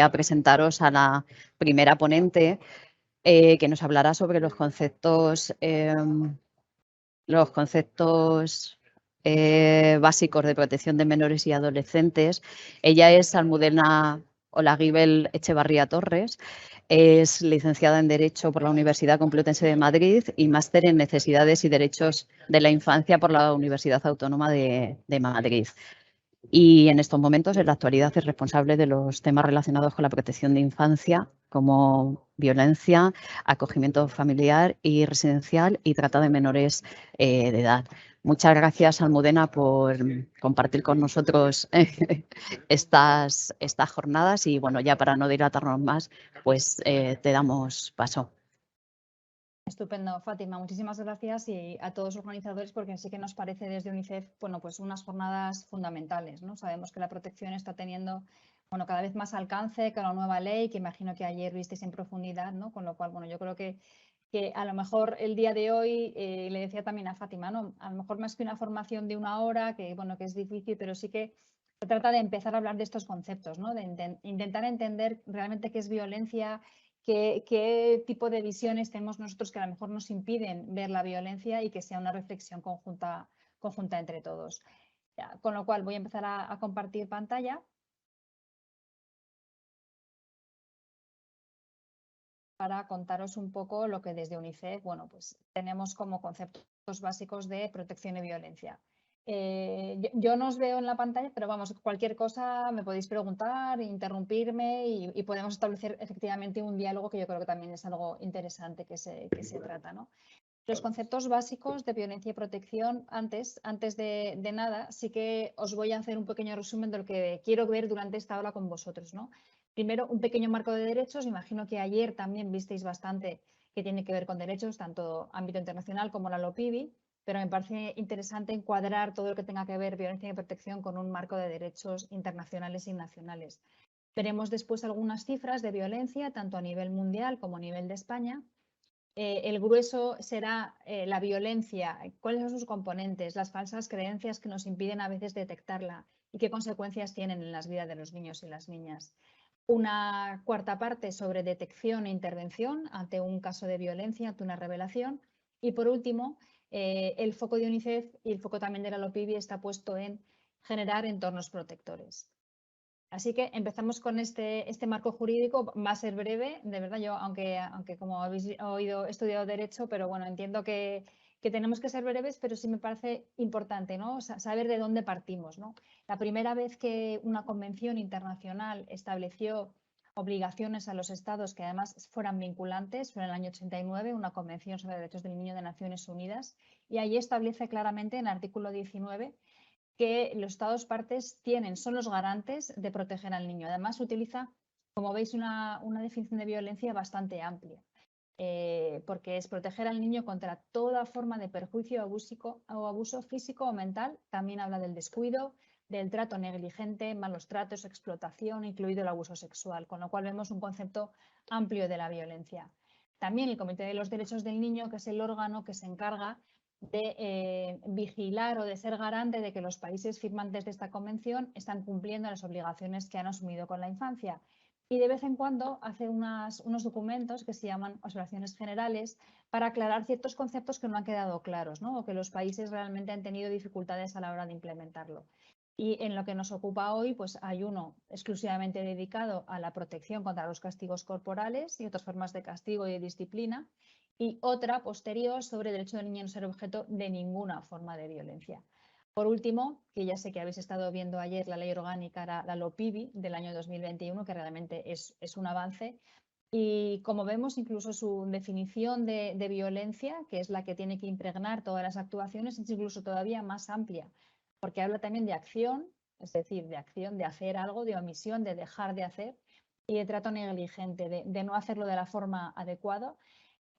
a presentaros a la primera ponente que nos hablará sobre los conceptos básicos de protección de menores y adolescentes. Ella es Almudena Olaguibel Echevarría Torres, es licenciada en Derecho por la Universidad Complutense de Madrid y máster en Necesidades y Derechos de la Infancia por la Universidad Autónoma de Madrid. Y en estos momentos, en la actualidad, es responsable de los temas relacionados con la protección de infancia, como violencia, acogimiento familiar y residencial y trata de menores de edad. Muchas gracias, Almudena, por compartir con nosotros estas jornadas y, bueno, ya para no dilatarnos más, pues te damos paso. Estupendo, Fátima. Muchísimas gracias y a todos los organizadores porque sí que nos parece desde UNICEF, bueno, pues unas jornadas fundamentales, ¿no? Sabemos que la protección está teniendo, bueno, cada vez más alcance con la nueva ley, que imagino que ayer visteis en profundidad, ¿no? Con lo cual, bueno, yo creo que a lo mejor el día de hoy, le decía también a Fátima, ¿no? A lo mejor más que una formación de una hora, que bueno, que es difícil, pero sí que se trata de empezar a hablar de estos conceptos, ¿no? De intentar entender realmente qué es violencia, qué tipo de visiones tenemos nosotros que a lo mejor nos impiden ver la violencia y que sea una reflexión conjunta entre todos. Ya, con lo cual voy a empezar a compartir pantalla para contaros un poco lo que desde UNICEF, bueno, pues tenemos como conceptos básicos de protección y violencia. Yo no os veo en la pantalla, pero vamos, cualquier cosa me podéis preguntar, interrumpirme y podemos establecer efectivamente un diálogo que yo creo que también es algo interesante que se trata, ¿no? Los conceptos básicos de violencia y protección, antes de nada, sí que os voy a hacer un pequeño resumen de lo que quiero ver durante esta hora con vosotros, ¿no? Primero, un pequeño marco de derechos. Imagino que ayer también visteis bastante que tiene que ver con derechos, tanto ámbito internacional como la LOPIBI, pero me parece interesante encuadrar todo lo que tenga que ver violencia y protección con un marco de derechos internacionales y nacionales. Veremos después algunas cifras de violencia, tanto a nivel mundial como a nivel de España. El grueso será la violencia, cuáles son sus componentes, las falsas creencias que nos impiden a veces detectarla y qué consecuencias tienen en las vidas de los niños y las niñas. Una cuarta parte sobre detección e intervención ante un caso de violencia, ante una revelación. Y por último, el foco de UNICEF y el foco también de la LOPIBI está puesto en generar entornos protectores. Así que empezamos con este marco jurídico. Va a ser breve, de verdad. Yo, aunque como habéis oído, he estudiado Derecho, pero bueno, entiendo que tenemos que ser breves, pero sí me parece importante, ¿no? Saber de dónde partimos, ¿no? La primera vez que una convención internacional estableció obligaciones a los estados que además fueran vinculantes fue en el año 89, una Convención sobre Derechos del Niño de Naciones Unidas, y allí establece claramente en el artículo 19 que los Estados partes son los garantes de proteger al niño. Además, utiliza, como veis, una definición de violencia bastante amplia, porque es proteger al niño contra toda forma de perjuicio o abuso físico o mental. También habla del descuido, del trato negligente, malos tratos, explotación, incluido el abuso sexual, con lo cual vemos un concepto amplio de la violencia. También el Comité de los Derechos del Niño, que es el órgano que se encarga de vigilar o de ser garante de que los países firmantes de esta convención están cumpliendo las obligaciones que han asumido con la infancia. Y de vez en cuando hace unos documentos que se llaman observaciones generales para aclarar ciertos conceptos que no han quedado claros, ¿no? O que los países realmente han tenido dificultades a la hora de implementarlo. Y en lo que nos ocupa hoy, pues hay uno exclusivamente dedicado a la protección contra los castigos corporales y otras formas de castigo y de disciplina, y otra posterior sobre el derecho del niño a no ser objeto de ninguna forma de violencia. Por último, que ya sé que habéis estado viendo ayer la ley orgánica, la LOPIBI del año 2021, que realmente es un avance. Y como vemos, incluso su definición de violencia, que es la que tiene que impregnar todas las actuaciones, es incluso todavía más amplia, porque habla también de acción, es decir, de acción, de hacer algo, de omisión, de dejar de hacer, y de trato negligente, de no hacerlo de la forma adecuada,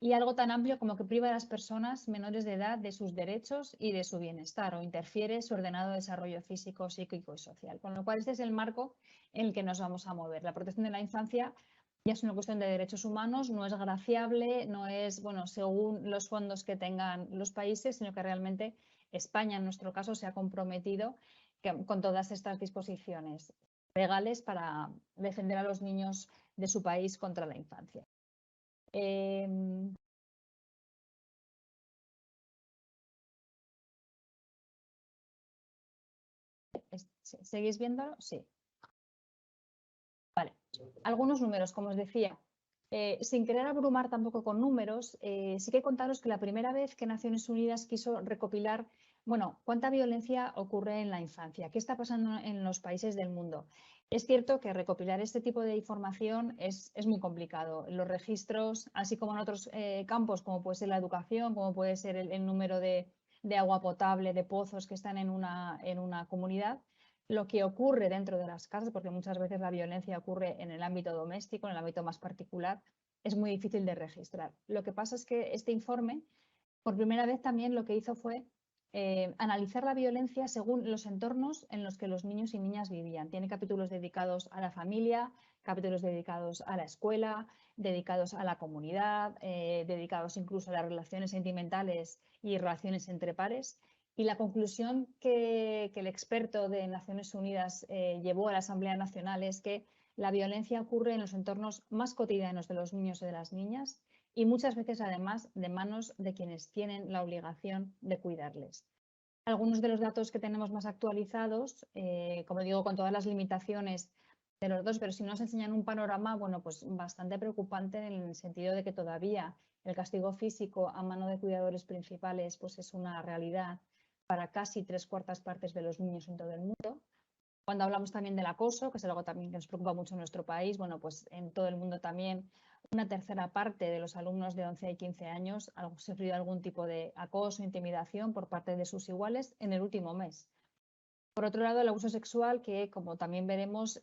y algo tan amplio como que priva a las personas menores de edad de sus derechos y de su bienestar o interfiere su ordenado desarrollo físico, psíquico y social. Con lo cual, este es el marco en el que nos vamos a mover. La protección de la infancia ya es una cuestión de derechos humanos, no es graciable, no es, bueno, según los fondos que tengan los países, sino que realmente España, en nuestro caso, se ha comprometido con todas estas disposiciones. legales para defender a los niños de su país contra la infancia. ¿Seguís viéndolo? Sí. Vale. Algunos números, como os decía. Sin querer abrumar tampoco con números, sí que contaros que la primera vez que Naciones Unidas quiso recopilar, bueno, cuánta violencia ocurre en la infancia, qué está pasando en los países del mundo. Es cierto que recopilar este tipo de información es muy complicado. Los registros, así como en otros campos, como puede ser la educación, como puede ser el número de agua potable, de pozos que están en una comunidad, lo que ocurre dentro de las casas, porque muchas veces la violencia ocurre en el ámbito doméstico, en el ámbito más particular, es muy difícil de registrar. Lo que pasa es que este informe, por primera vez también lo que hizo fue analizar la violencia según los entornos en los que los niños y niñas vivían. Tiene capítulos dedicados a la familia, capítulos dedicados a la escuela, dedicados a la comunidad, dedicados incluso a las relaciones sentimentales y relaciones entre pares. Y la conclusión que el experto de Naciones Unidas llevó a la Asamblea Nacional es que la violencia ocurre en los entornos más cotidianos de los niños y de las niñas y muchas veces además de manos de quienes tienen la obligación de cuidarles. Algunos de los datos que tenemos más actualizados, como digo, con todas las limitaciones de los dos, pero si nos enseñan un panorama, bueno, pues bastante preocupante en el sentido de que todavía el castigo físico a mano de cuidadores principales pues es una realidad para casi 3/4 partes de los niños en todo el mundo. Cuando hablamos también del acoso, que es algo también que nos preocupa mucho en nuestro país, bueno, pues en todo el mundo también una tercera parte de los alumnos de 11 y 15 años han sufrido algún tipo de acoso o intimidación por parte de sus iguales en el último mes. Por otro lado, el abuso sexual, que como también veremos,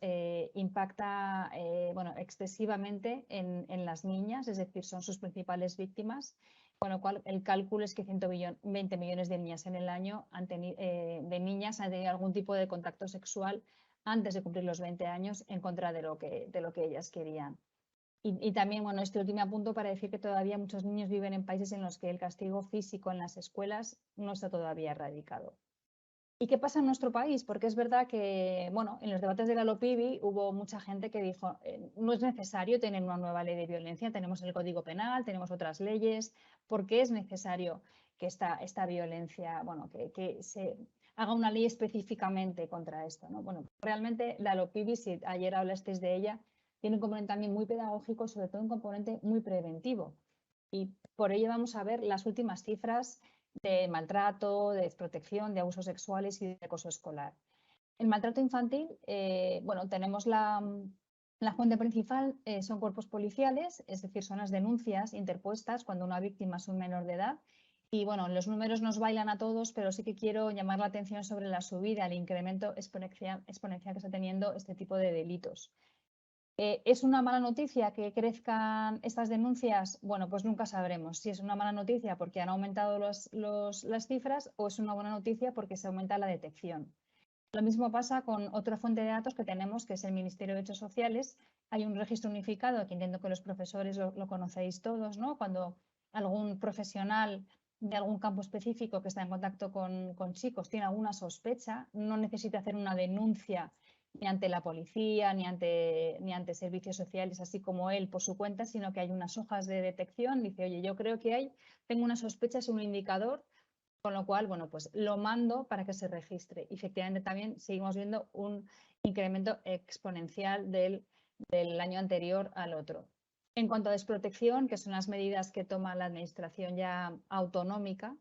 impacta bueno, excesivamente en las niñas, es decir, son sus principales víctimas. Con lo cual, el cálculo es que 120 millones de niñas en el año han tenido algún tipo de contacto sexual antes de cumplir los 20 años en contra de lo que ellas querían. Y también, bueno, este último punto para decir que todavía muchos niños viven en países en los que el castigo físico en las escuelas no está todavía erradicado. ¿Y qué pasa en nuestro país? Porque es verdad que, bueno, en los debates de la LOPIBI hubo mucha gente que dijo no es necesario tener una nueva ley de violencia, tenemos el Código Penal, tenemos otras leyes, ¿por qué es necesario que esta violencia, bueno, que se haga una ley específicamente contra esto, ¿no? Bueno, realmente la LOPIBI, si ayer hablasteis de ella, tiene un componente también muy pedagógico, sobre todo un componente muy preventivo. Y por ello vamos a ver las últimas cifras de maltrato, de desprotección, de abusos sexuales y de acoso escolar. El maltrato infantil, bueno, tenemos la fuente principal, son cuerpos policiales, es decir, son las denuncias interpuestas cuando una víctima es un menor de edad. Y bueno, los números nos bailan a todos, pero sí que quiero llamar la atención sobre la subida, el incremento exponencial que está teniendo este tipo de delitos. ¿Es una mala noticia que crezcan estas denuncias? Bueno, pues nunca sabremos si es una mala noticia porque han aumentado las cifras o es una buena noticia porque se aumenta la detección. Lo mismo pasa con otra fuente de datos que tenemos, que es el Ministerio de Derechos Sociales. Hay un registro unificado que entiendo que los profesores lo conocéis todos, ¿no? Cuando algún profesional de algún campo específico que está en contacto con chicos tiene alguna sospecha, no necesita hacer una denuncia ni ante la policía, ni ante servicios sociales, así como él por su cuenta, sino que hay unas hojas de detección. Dice, oye, yo creo que tengo una sospecha, es un indicador, con lo cual, bueno, pues lo mando para que se registre. Y efectivamente también seguimos viendo un incremento exponencial del año anterior al otro. En cuanto a desprotección, que son las medidas que toma la administración ya autonómica,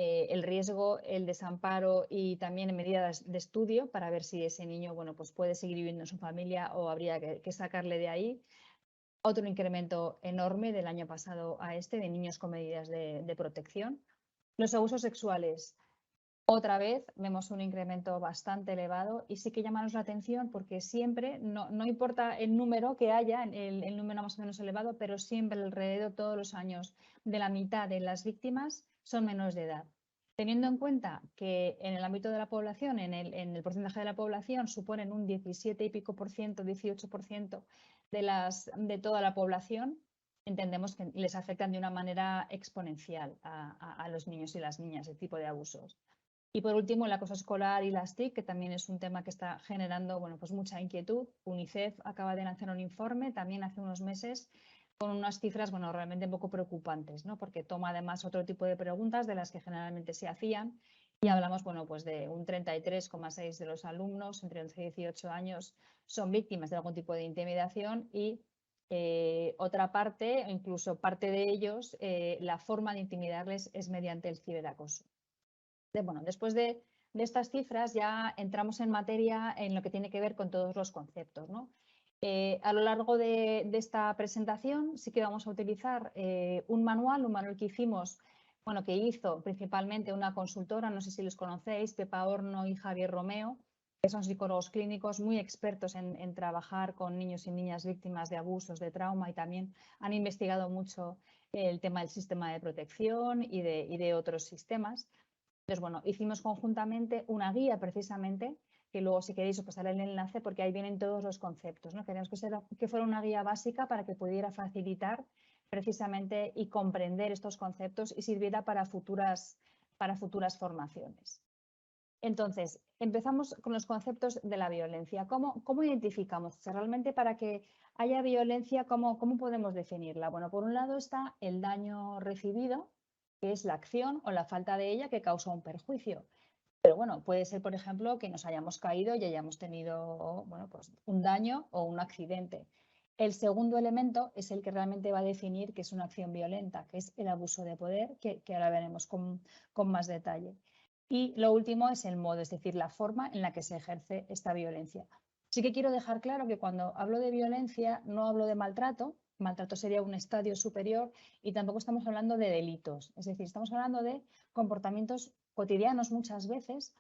el riesgo, el desamparo y también medidas de estudio para ver si ese niño, bueno, pues puede seguir viviendo en su familia o habría que sacarle de ahí. Otro incremento enorme del año pasado a este de niños con medidas de protección. Los abusos sexuales. Otra vez vemos un incremento bastante elevado y sí que llamaros la atención porque siempre, no importa el número que haya, el número más o menos elevado, pero siempre alrededor todos los años de la mitad de las víctimas son menores de edad. Teniendo en cuenta que en el ámbito de la población, en el porcentaje de la población, suponen un 17 y pico por ciento, 18% de toda la población, entendemos que les afectan de una manera exponencial a los niños y las niñas, el tipo de abusos. Y por último, el acoso escolar y las TIC, que también es un tema que está generando, bueno, pues mucha inquietud. UNICEF acaba de lanzar un informe también hace unos meses con unas cifras, bueno, realmente un poco preocupantes, ¿no? Porque toma además otro tipo de preguntas de las que generalmente se hacían y hablamos, bueno, pues de un 33,6% de los alumnos entre 11 y 18 años son víctimas de algún tipo de intimidación y otra parte, incluso parte de ellos, la forma de intimidarles es mediante el ciberacoso. Bueno, después de estas cifras ya entramos en materia en lo que tiene que ver con todos los conceptos, ¿no? A lo largo de esta presentación sí que vamos a utilizar un manual que hicimos, bueno, que hizo principalmente una consultora, no sé si los conocéis, Pepa Horno y Javier Romeo, que son psicólogos clínicos muy expertos en trabajar con niños y niñas víctimas de abusos, de trauma y también han investigado mucho el tema del sistema de protección y de otros sistemas. Entonces, bueno, hicimos conjuntamente una guía precisamente, que luego si queréis os pasaré el enlace porque ahí vienen todos los conceptos, ¿no? Queríamos que fuera una guía básica para que pudiera facilitar precisamente y comprender estos conceptos y sirviera para futuras formaciones. Entonces, empezamos con los conceptos de la violencia. ¿Cómo identificamos? O sea, realmente para que haya violencia, ¿cómo podemos definirla? Bueno, por un lado está el daño recibido, que es la acción o la falta de ella que causa un perjuicio. Pero bueno, puede ser, por ejemplo, que nos hayamos caído y hayamos tenido, bueno, pues un daño o un accidente. El segundo elemento es el que realmente va a definir que es una acción violenta, que es el abuso de poder, que ahora veremos con más detalle. Y lo último es el modo, es decir, la forma en la que se ejerce esta violencia. Sí que quiero dejar claro que cuando hablo de violencia no hablo de maltrato. Maltrato sería un estadio superior y tampoco estamos hablando de delitos. Es decir, estamos hablando de comportamientos cotidianos muchas veces,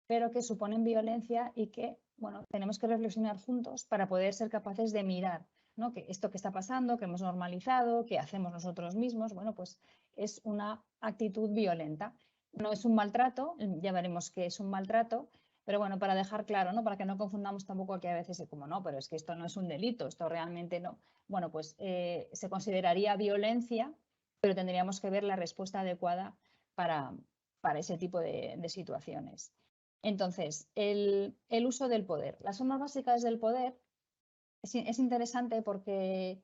pero que suponen violencia y que, bueno, tenemos que reflexionar juntos para poder ser capaces de mirar, ¿no? Que esto que está pasando, que hemos normalizado, que hacemos nosotros mismos, bueno, pues es una actitud violenta. No es un maltrato, ya veremos qué es un maltrato, pero bueno, para dejar claro, ¿no? Para que no confundamos tampoco que a veces es como, no, pero es que esto no es un delito, esto realmente no. Bueno, pues se consideraría violencia, pero tendríamos que ver la respuesta adecuada para ese tipo de situaciones. Entonces, el uso del poder. Las normas básicas del poder es interesante porque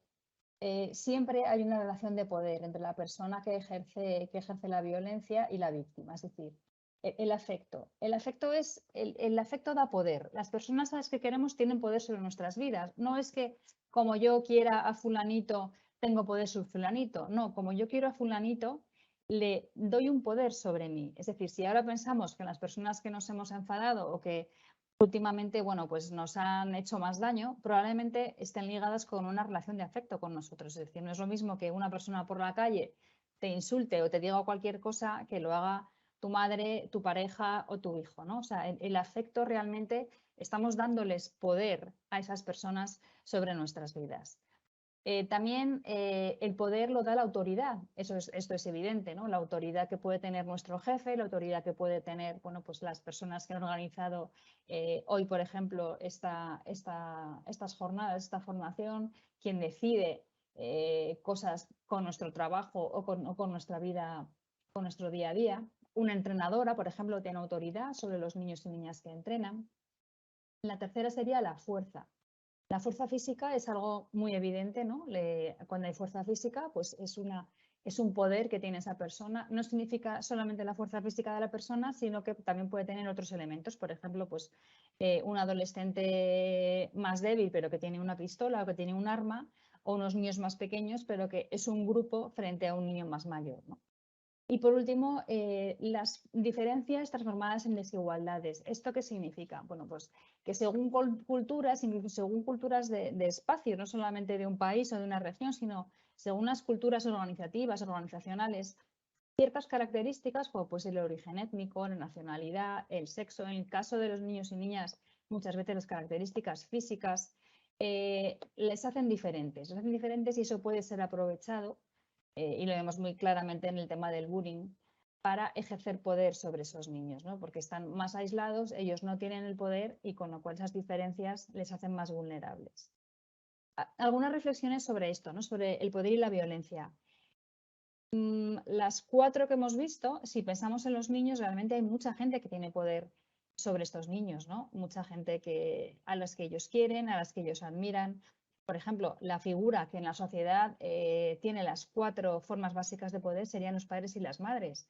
siempre hay una relación de poder entre la persona que ejerce la violencia y la víctima, es decir, el afecto. El afecto el afecto da poder. Las personas a las que queremos tienen poder sobre nuestras vidas. No es que como yo quiera a fulanito, tengo poder sobre fulanito. No, como yo quiero a fulanito, le doy un poder sobre mí. Es decir, si ahora pensamos que las personas que nos hemos enfadado o que últimamente, bueno, pues nos han hecho más daño, probablemente estén ligadas con una relación de afecto con nosotros. Es decir, no es lo mismo que una persona por la calle te insulte o te diga cualquier cosa que lo haga tu madre, tu pareja o tu hijo, ¿no? O sea, el afecto realmente estamos dándoles poder a esas personas sobre nuestras vidas. También el poder lo da la autoridad, esto es evidente, ¿no? La autoridad que puede tener nuestro jefe, la autoridad que puede tener, bueno, pues las personas que han organizado hoy, por ejemplo, estas jornadas, esta formación, quien decide cosas con nuestro trabajo o con nuestra vida, con nuestro día a día. Una entrenadora, por ejemplo, tiene autoridad sobre los niños y niñas que entrenan. La tercera sería la fuerza. La fuerza física es algo muy evidente, ¿no? Cuando hay fuerza física, pues es un poder que tiene esa persona. No significa solamente la fuerza física de la persona, sino que también puede tener otros elementos. Por ejemplo, pues un adolescente más débil, pero que tiene una pistola o que tiene un arma, o unos niños más pequeños, pero que es un grupo frente a un niño más mayor, ¿no? Y por último, las diferencias transformadas en desigualdades. ¿Esto qué significa? Bueno, pues que según culturas, incluso según culturas de espacio, no solamente de un país o de una región, sino según las culturas organizativas, organizacionales, ciertas características, como pues el origen étnico, la nacionalidad, el sexo, en el caso de los niños y niñas, muchas veces las características físicas, les hacen diferentes. Les hacen diferentes y eso puede ser aprovechado y lo vemos muy claramente en el tema del bullying, para ejercer poder sobre esos niños, ¿no? Porque están más aislados, ellos no tienen el poder y con lo cual esas diferencias les hacen más vulnerables. Algunas reflexiones sobre esto, ¿no? Sobre el poder y la violencia. Las 4 que hemos visto, si pensamos en los niños, realmente hay mucha gente que tiene poder sobre estos niños, ¿no? Mucha gente a las que ellos quieren, a las que ellos admiran. Por ejemplo, la figura que en la sociedad tiene las 4 formas básicas de poder serían los padres y las madres.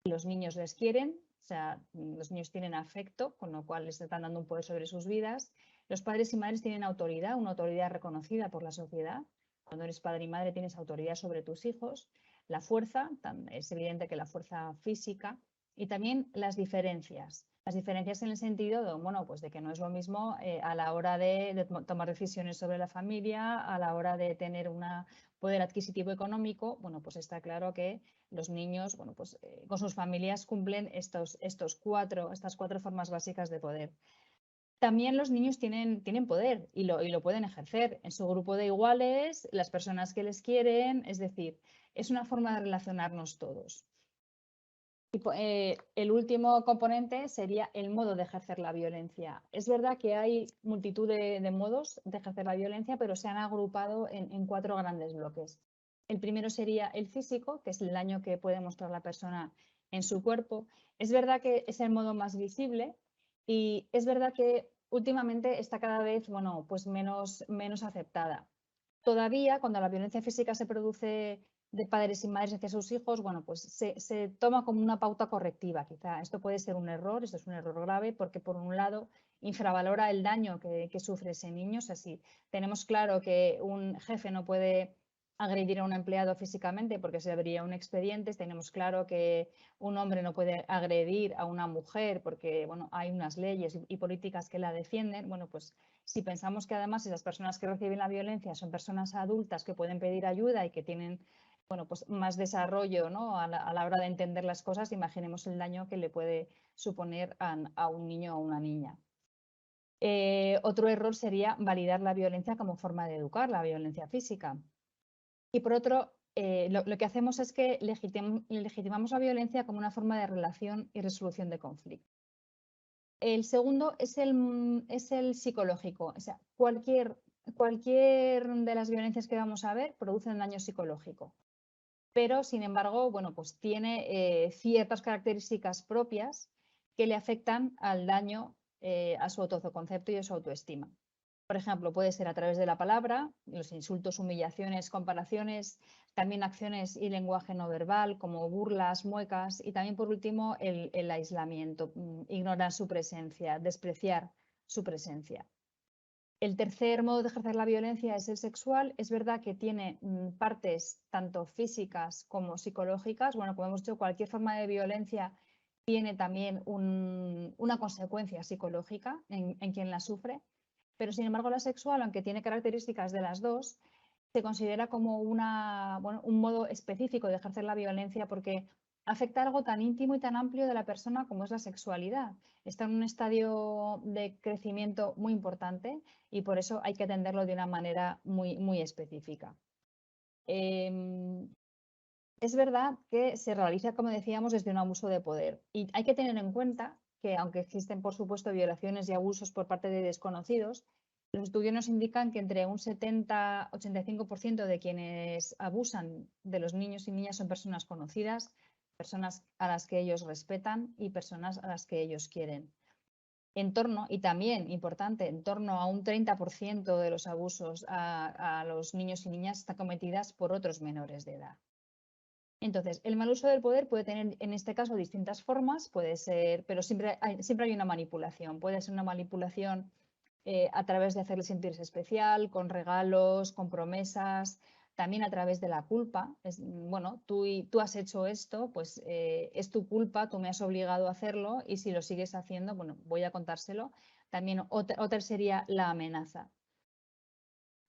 Los niños les quieren, o sea, los niños tienen afecto, con lo cual les están dando un poder sobre sus vidas. Los padres y madres tienen autoridad, una autoridad reconocida por la sociedad. Cuando eres padre y madre tienes autoridad sobre tus hijos. La fuerza, es evidente que la fuerza física y también las diferencias. Las diferencias en el sentido de, bueno, pues de que no es lo mismo a la hora de tomar decisiones sobre la familia, a la hora de tener un poder adquisitivo económico. Bueno, pues está claro que los niños, bueno, pues con sus familias cumplen estas 4 formas básicas de poder. También los niños tienen poder y lo pueden ejercer en su grupo de iguales, las personas que les quieren, es decir, es una forma de relacionarnos todos. El último componente sería el modo de ejercer la violencia. Es verdad que hay multitud de modos de ejercer la violencia, pero se han agrupado en 4 grandes bloques. El primero sería el físico, que es el daño que puede mostrar la persona en su cuerpo. Es verdad que es el modo más visible y es verdad que últimamente está cada vez, bueno, pues menos aceptada. Todavía, cuando la violencia física se produce de padres y madres hacia sus hijos, bueno, pues se toma como una pauta correctiva. Quizá esto puede ser un error, esto es un error grave, porque por un lado infravalora el daño que sufre ese niño. O sea, si tenemos claro que un jefe no puede agredir a un empleado físicamente porque se abriría un expediente, tenemos claro que un hombre no puede agredir a una mujer porque, bueno, hay unas leyes y políticas que la defienden. Bueno, pues si pensamos que además esas personas que reciben la violencia son personas adultas que pueden pedir ayuda y que tienen, bueno, pues más desarrollo, ¿no? a la hora de entender las cosas, imaginemos el daño que le puede suponer a un niño o una niña. Otro error sería validar la violencia como forma de educar, la violencia física. Y por otro, lo que hacemos es que legitimamos la violencia como una forma de relación y resolución de conflicto. El segundo es el psicológico. O sea, cualquier de las violencias que vamos a ver producen daño psicológico. Pero, sin embargo, bueno, pues tiene ciertas características propias que le afectan al daño a su autoconcepto y a su autoestima. Por ejemplo, puede ser a través de la palabra, los insultos, humillaciones, comparaciones, también acciones y lenguaje no verbal, como burlas, muecas, y también, por último, el aislamiento, ignorar su presencia, despreciar su presencia. El tercer modo de ejercer la violencia es el sexual. Es verdad que tiene partes tanto físicas como psicológicas. Bueno, como hemos dicho, cualquier forma de violencia tiene también una consecuencia psicológica en quien la sufre. Pero, sin embargo, la sexual, aunque tiene características de las dos, se considera como un modo específico de ejercer la violencia porque afecta algo tan íntimo y tan amplio de la persona como es la sexualidad. Está en un estadio de crecimiento muy importante y por eso hay que atenderlo de una manera muy específica. Es verdad que se realiza, como decíamos, desde un abuso de poder y hay que tener en cuenta que, aunque existen, por supuesto, violaciones y abusos por parte de desconocidos, los estudios nos indican que entre un 70-85% de quienes abusan de los niños y niñas son personas conocidas, personas a las que ellos respetan y personas a las que ellos quieren. Y también, importante, en torno a un 30% de los abusos a los niños y niñas están cometidas por otros menores de edad. Entonces, el mal uso del poder puede tener, en este caso, distintas formas, puede ser, pero siempre hay una manipulación. Puede ser una manipulación a través de hacerle sentirse especial, con regalos, con promesas, también a través de la culpa. Bueno, tú has hecho esto, pues es tu culpa, tú me has obligado a hacerlo y si lo sigues haciendo, bueno, voy a contárselo. También otra sería la amenaza.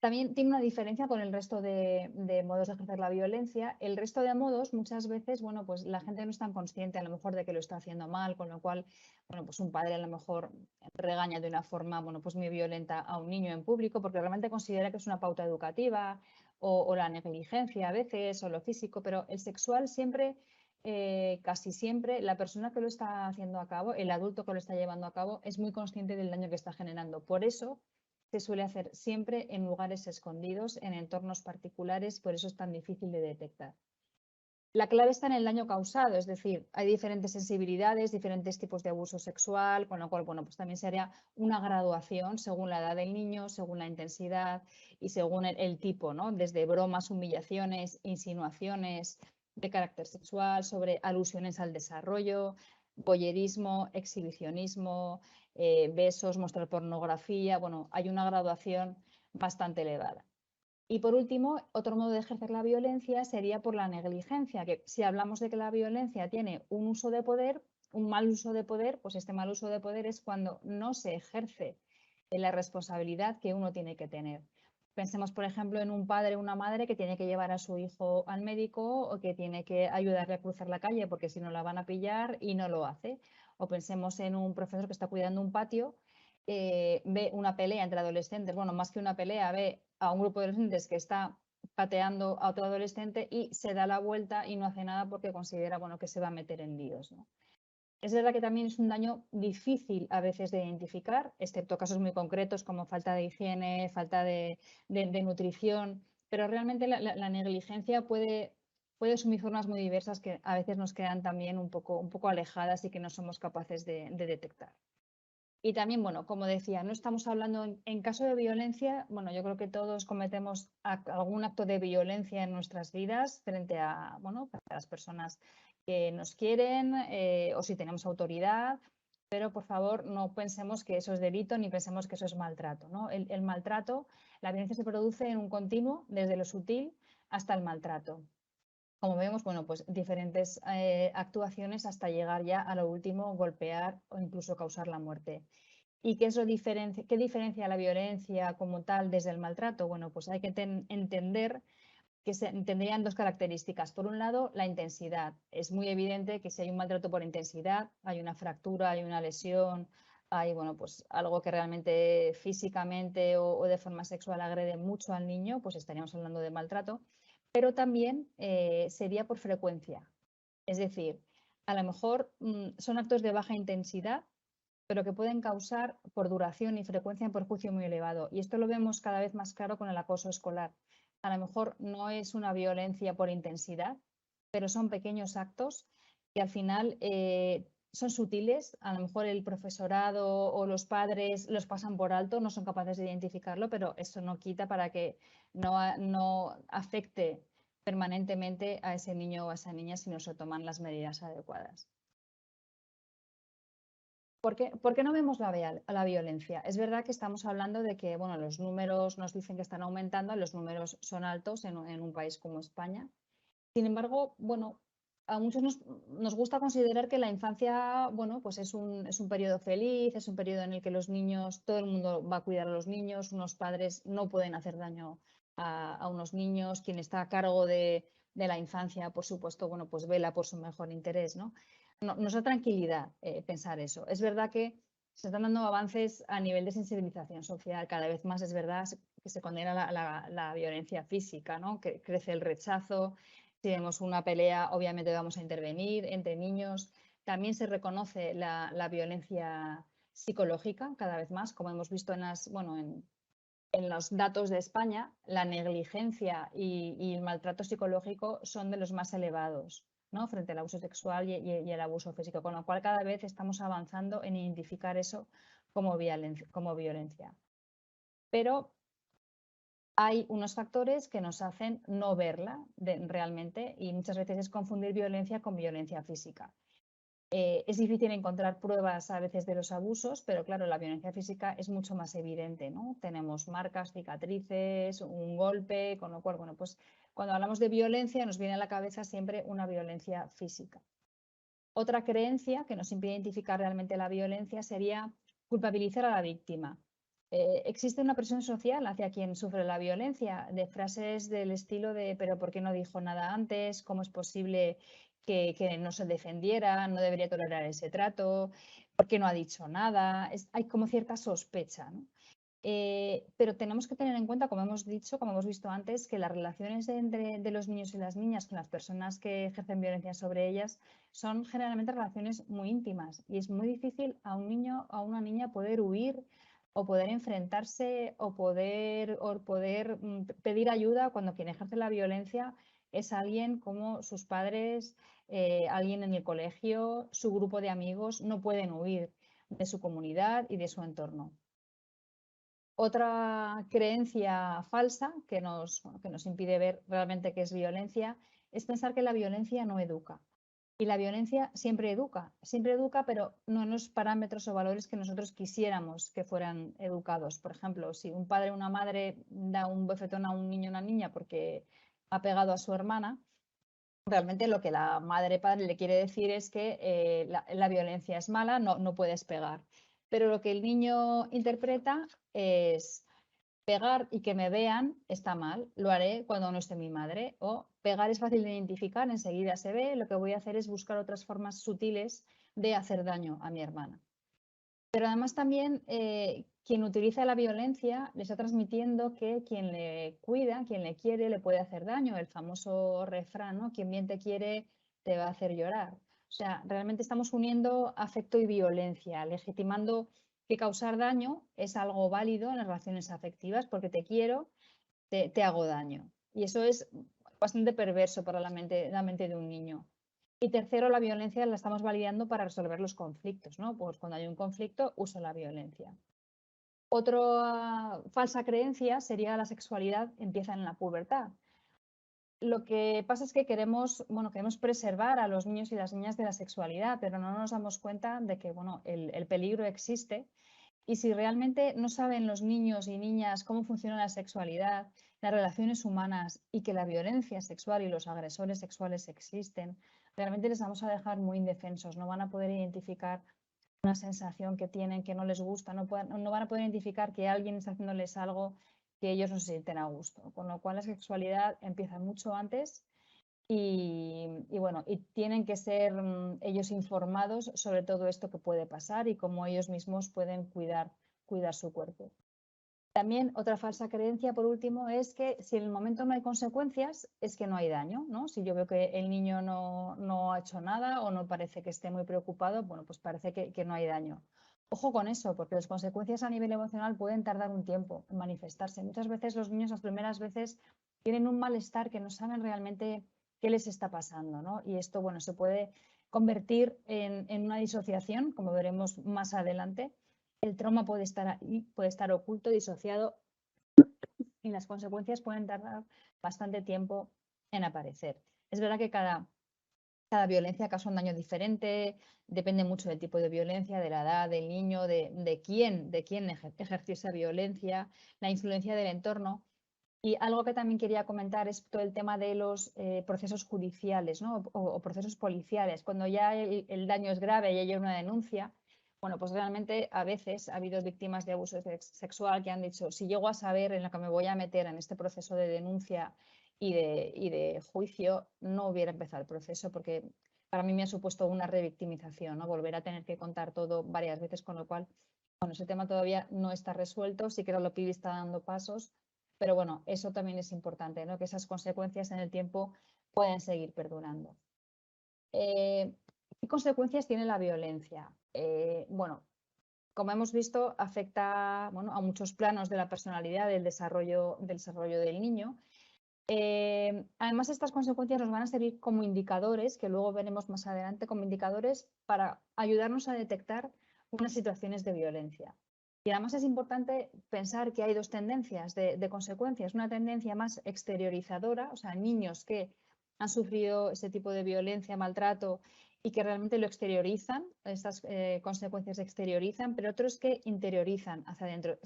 También tiene una diferencia con el resto de modos de ejercer la violencia. El resto de modos, muchas veces, bueno, pues la gente no es tan consciente a lo mejor de que lo está haciendo mal, con lo cual, bueno, pues un padre a lo mejor regaña de una forma, bueno, pues muy violenta a un niño en público porque realmente considera que es una pauta educativa o la negligencia a veces o lo físico, pero el sexual siempre, casi siempre, la persona que lo está haciendo a cabo, el adulto que lo está llevando a cabo, es muy consciente del daño que está generando. Por eso se suele hacer siempre en lugares escondidos, en entornos particulares, por eso es tan difícil de detectar. La clave está en el daño causado, es decir, hay diferentes sensibilidades, diferentes tipos de abuso sexual, con lo cual, bueno, pues también sería una graduación según la edad del niño, según la intensidad y según el tipo, ¿no? Desde bromas, humillaciones, insinuaciones de carácter sexual, sobre alusiones al desarrollo, voyerismo, exhibicionismo, besos, mostrar pornografía, bueno, hay una graduación bastante elevada. Y por último, otro modo de ejercer la violencia sería por la negligencia, que si hablamos de que la violencia tiene un uso de poder, un mal uso de poder, pues este mal uso de poder es cuando no se ejerce la responsabilidad que uno tiene que tener. Pensemos, por ejemplo, en un padre o una madre que tiene que llevar a su hijo al médico o que tiene que ayudarle a cruzar la calle porque si no la van a pillar y no lo hace. O pensemos en un profesor que está cuidando un patio, ve una pelea entre adolescentes, bueno, más que una pelea, ve a un grupo de adolescentes que está pateando a otro adolescente y se da la vuelta y no hace nada porque considera, bueno, que se va a meter en líos, ¿no? Es verdad que también es un daño difícil a veces de identificar, excepto casos muy concretos como falta de higiene, falta de nutrición, pero realmente la negligencia puede asumir formas muy diversas que a veces nos quedan también un poco alejadas y que no somos capaces de detectar. Y también, bueno, como decía, no estamos hablando en caso de violencia, bueno, yo creo que todos cometemos algún acto de violencia en nuestras vidas frente a, bueno, a las personas que nos quieren o si tenemos autoridad, pero por favor no pensemos que eso es delito ni pensemos que eso es maltrato, ¿no? El maltrato, la violencia se produce en un continuo, desde lo sutil hasta el maltrato. Como vemos, bueno, pues diferentes actuaciones hasta llegar ya a lo último, golpear o incluso causar la muerte. ¿Y qué es qué diferencia la violencia como tal desde el maltrato? Bueno, pues hay que entender que se tendrían dos características. Por un lado, la intensidad. Es muy evidente que si hay un maltrato por intensidad, hay una fractura, hay una lesión, hay bueno, pues algo que realmente físicamente o de forma sexual agrede mucho al niño, pues estaríamos hablando de maltrato. Pero también sería por frecuencia. Es decir, a lo mejor son actos de baja intensidad, pero que pueden causar por duración y frecuencia un perjuicio muy elevado. Y esto lo vemos cada vez más claro con el acoso escolar. A lo mejor no es una violencia por intensidad, pero son pequeños actos que al final son sutiles. A lo mejor el profesorado o los padres los pasan por alto, no son capaces de identificarlo, pero eso no quita para que no afecte permanentemente a ese niño o a esa niña si no se toman las medidas adecuadas. ¿Por qué no vemos la violencia? Es verdad que estamos hablando de que bueno, los números nos dicen que están aumentando, los números son altos en un país como España. Sin embargo, bueno, a muchos nos gusta considerar que la infancia, bueno, pues es un periodo feliz, es un periodo en el que los niños, todo el mundo va a cuidar a los niños, unos padres no pueden hacer daño a unos niños, quien está a cargo de la infancia, por supuesto, bueno, pues vela por su mejor interés, ¿no? Nos da tranquilidad pensar eso. Es verdad que se están dando avances a nivel de sensibilización social. Cada vez más es verdad que se condena la violencia física, ¿no? Que crece el rechazo. Si vemos una pelea, obviamente vamos a intervenir entre niños. También se reconoce la violencia psicológica cada vez más, como hemos visto en los datos de España, la negligencia y el maltrato psicológico son de los más elevados, ¿no? Frente al abuso sexual y el abuso físico, con lo cual cada vez estamos avanzando en identificar eso como violencia. Pero hay unos factores que nos hacen no verla realmente y muchas veces es confundir violencia con violencia física. Es difícil encontrar pruebas a veces de los abusos, pero claro, la violencia física es mucho más evidente, ¿no? Tenemos marcas, cicatrices, un golpe, con lo cual, bueno, pues cuando hablamos de violencia nos viene a la cabeza siempre una violencia física. Otra creencia que nos impide identificar realmente la violencia sería culpabilizar a la víctima. Existe una presión social hacia quien sufre la violencia, de frases del estilo de pero ¿por qué no dijo nada antes? ¿Cómo es posible que no se defendiera? ¿No debería tolerar ese trato? ¿Por qué no ha dicho nada? Hay como cierta sospecha, ¿no? Pero tenemos que tener en cuenta, como hemos dicho, como hemos visto antes, que las relaciones de los niños y las niñas con las personas que ejercen violencia sobre ellas son generalmente relaciones muy íntimas y es muy difícil a un niño o a una niña poder huir o poder enfrentarse o poder pedir ayuda cuando quien ejerce la violencia es alguien como sus padres, alguien en el colegio, su grupo de amigos, no pueden huir de su comunidad y de su entorno. Otra creencia falsa que nos impide ver realmente qué es violencia es pensar que la violencia no educa. Y la violencia siempre educa, pero no en los parámetros o valores que nosotros quisiéramos que fueran educados. Por ejemplo, si un padre o una madre da un bofetón a un niño o una niña porque ha pegado a su hermana, realmente lo que la madre padre le quiere decir es que la violencia es mala, no puedes pegar. Pero lo que el niño interpreta es pegar y que me vean está mal, lo haré cuando no esté mi madre. O pegar es fácil de identificar, enseguida se ve, lo que voy a hacer es buscar otras formas sutiles de hacer daño a mi hermana. Pero además también quien utiliza la violencia le está transmitiendo que quien le cuida, quien le quiere, le puede hacer daño. El famoso refrán, ¿no? Quien bien te quiere, te va a hacer llorar. O sea, realmente estamos uniendo afecto y violencia, legitimando que causar daño es algo válido en las relaciones afectivas, porque te quiero, te hago daño. Y eso es bastante perverso para la mente de un niño. Y tercero, la violencia la estamos validando para resolver los conflictos, ¿no? Pues cuando hay un conflicto, uso la violencia. Otra falsa creencia sería la sexualidad empieza en la pubertad. Lo que pasa es que queremos preservar a los niños y las niñas de la sexualidad, pero no nos damos cuenta de que el peligro existe. Y si realmente no saben los niños y niñas cómo funciona la sexualidad, las relaciones humanas y que la violencia sexual y los agresores sexuales existen, realmente les vamos a dejar muy indefensos, no van a poder identificar una sensación que tienen que no les gusta, no van a poder identificar que alguien está haciéndoles algo que ellos no se sienten a gusto. Con lo cual la sexualidad empieza mucho antes y tienen que ser ellos informados sobre todo esto que puede pasar y cómo ellos mismos pueden cuidar su cuerpo. También otra falsa creencia, por último, es que si en el momento no hay consecuencias, es que no hay daño, ¿no? Si yo veo que el niño no ha hecho nada o no parece que esté muy preocupado, bueno, pues parece que no hay daño. Ojo con eso, porque las consecuencias a nivel emocional pueden tardar un tiempo en manifestarse. Muchas veces los niños las primeras veces tienen un malestar que no saben realmente qué les está pasando, ¿no? Y esto, bueno, se puede convertir en una disociación, como veremos más adelante. El trauma puede estar ahí, puede estar oculto, disociado y las consecuencias pueden tardar bastante tiempo en aparecer. Es verdad que cada violencia causa un daño diferente, depende mucho del tipo de violencia, de la edad del niño, de quién ejerció esa violencia, la influencia del entorno. Y algo que también quería comentar es todo el tema de los procesos judiciales, ¿no? o procesos policiales. Cuando ya el daño es grave y hay una denuncia, bueno, pues realmente a veces ha habido víctimas de abuso sexual que han dicho, si llego a saber en lo que me voy a meter en este proceso de denuncia y de juicio, no hubiera empezado el proceso porque para mí me ha supuesto una revictimización, ¿no? Volver a tener que contar todo varias veces, con lo cual, bueno, ese tema todavía no está resuelto, sí que la LOPIB está dando pasos, pero bueno, eso también es importante, ¿no? Que esas consecuencias en el tiempo pueden seguir perdurando. ¿Qué consecuencias tiene la violencia? Bueno, como hemos visto, afecta a muchos planos de la personalidad, del desarrollo del niño. Además, estas consecuencias nos van a servir como indicadores, que luego veremos más adelante, como indicadores para ayudarnos a detectar unas situaciones de violencia. Y además es importante pensar que hay dos tendencias de consecuencias. Una tendencia más exteriorizadora, o sea, niños que han sufrido ese tipo de violencia, maltrato y que realmente lo exteriorizan, estas consecuencias se exteriorizan, pero otros que interiorizan hacia adentro,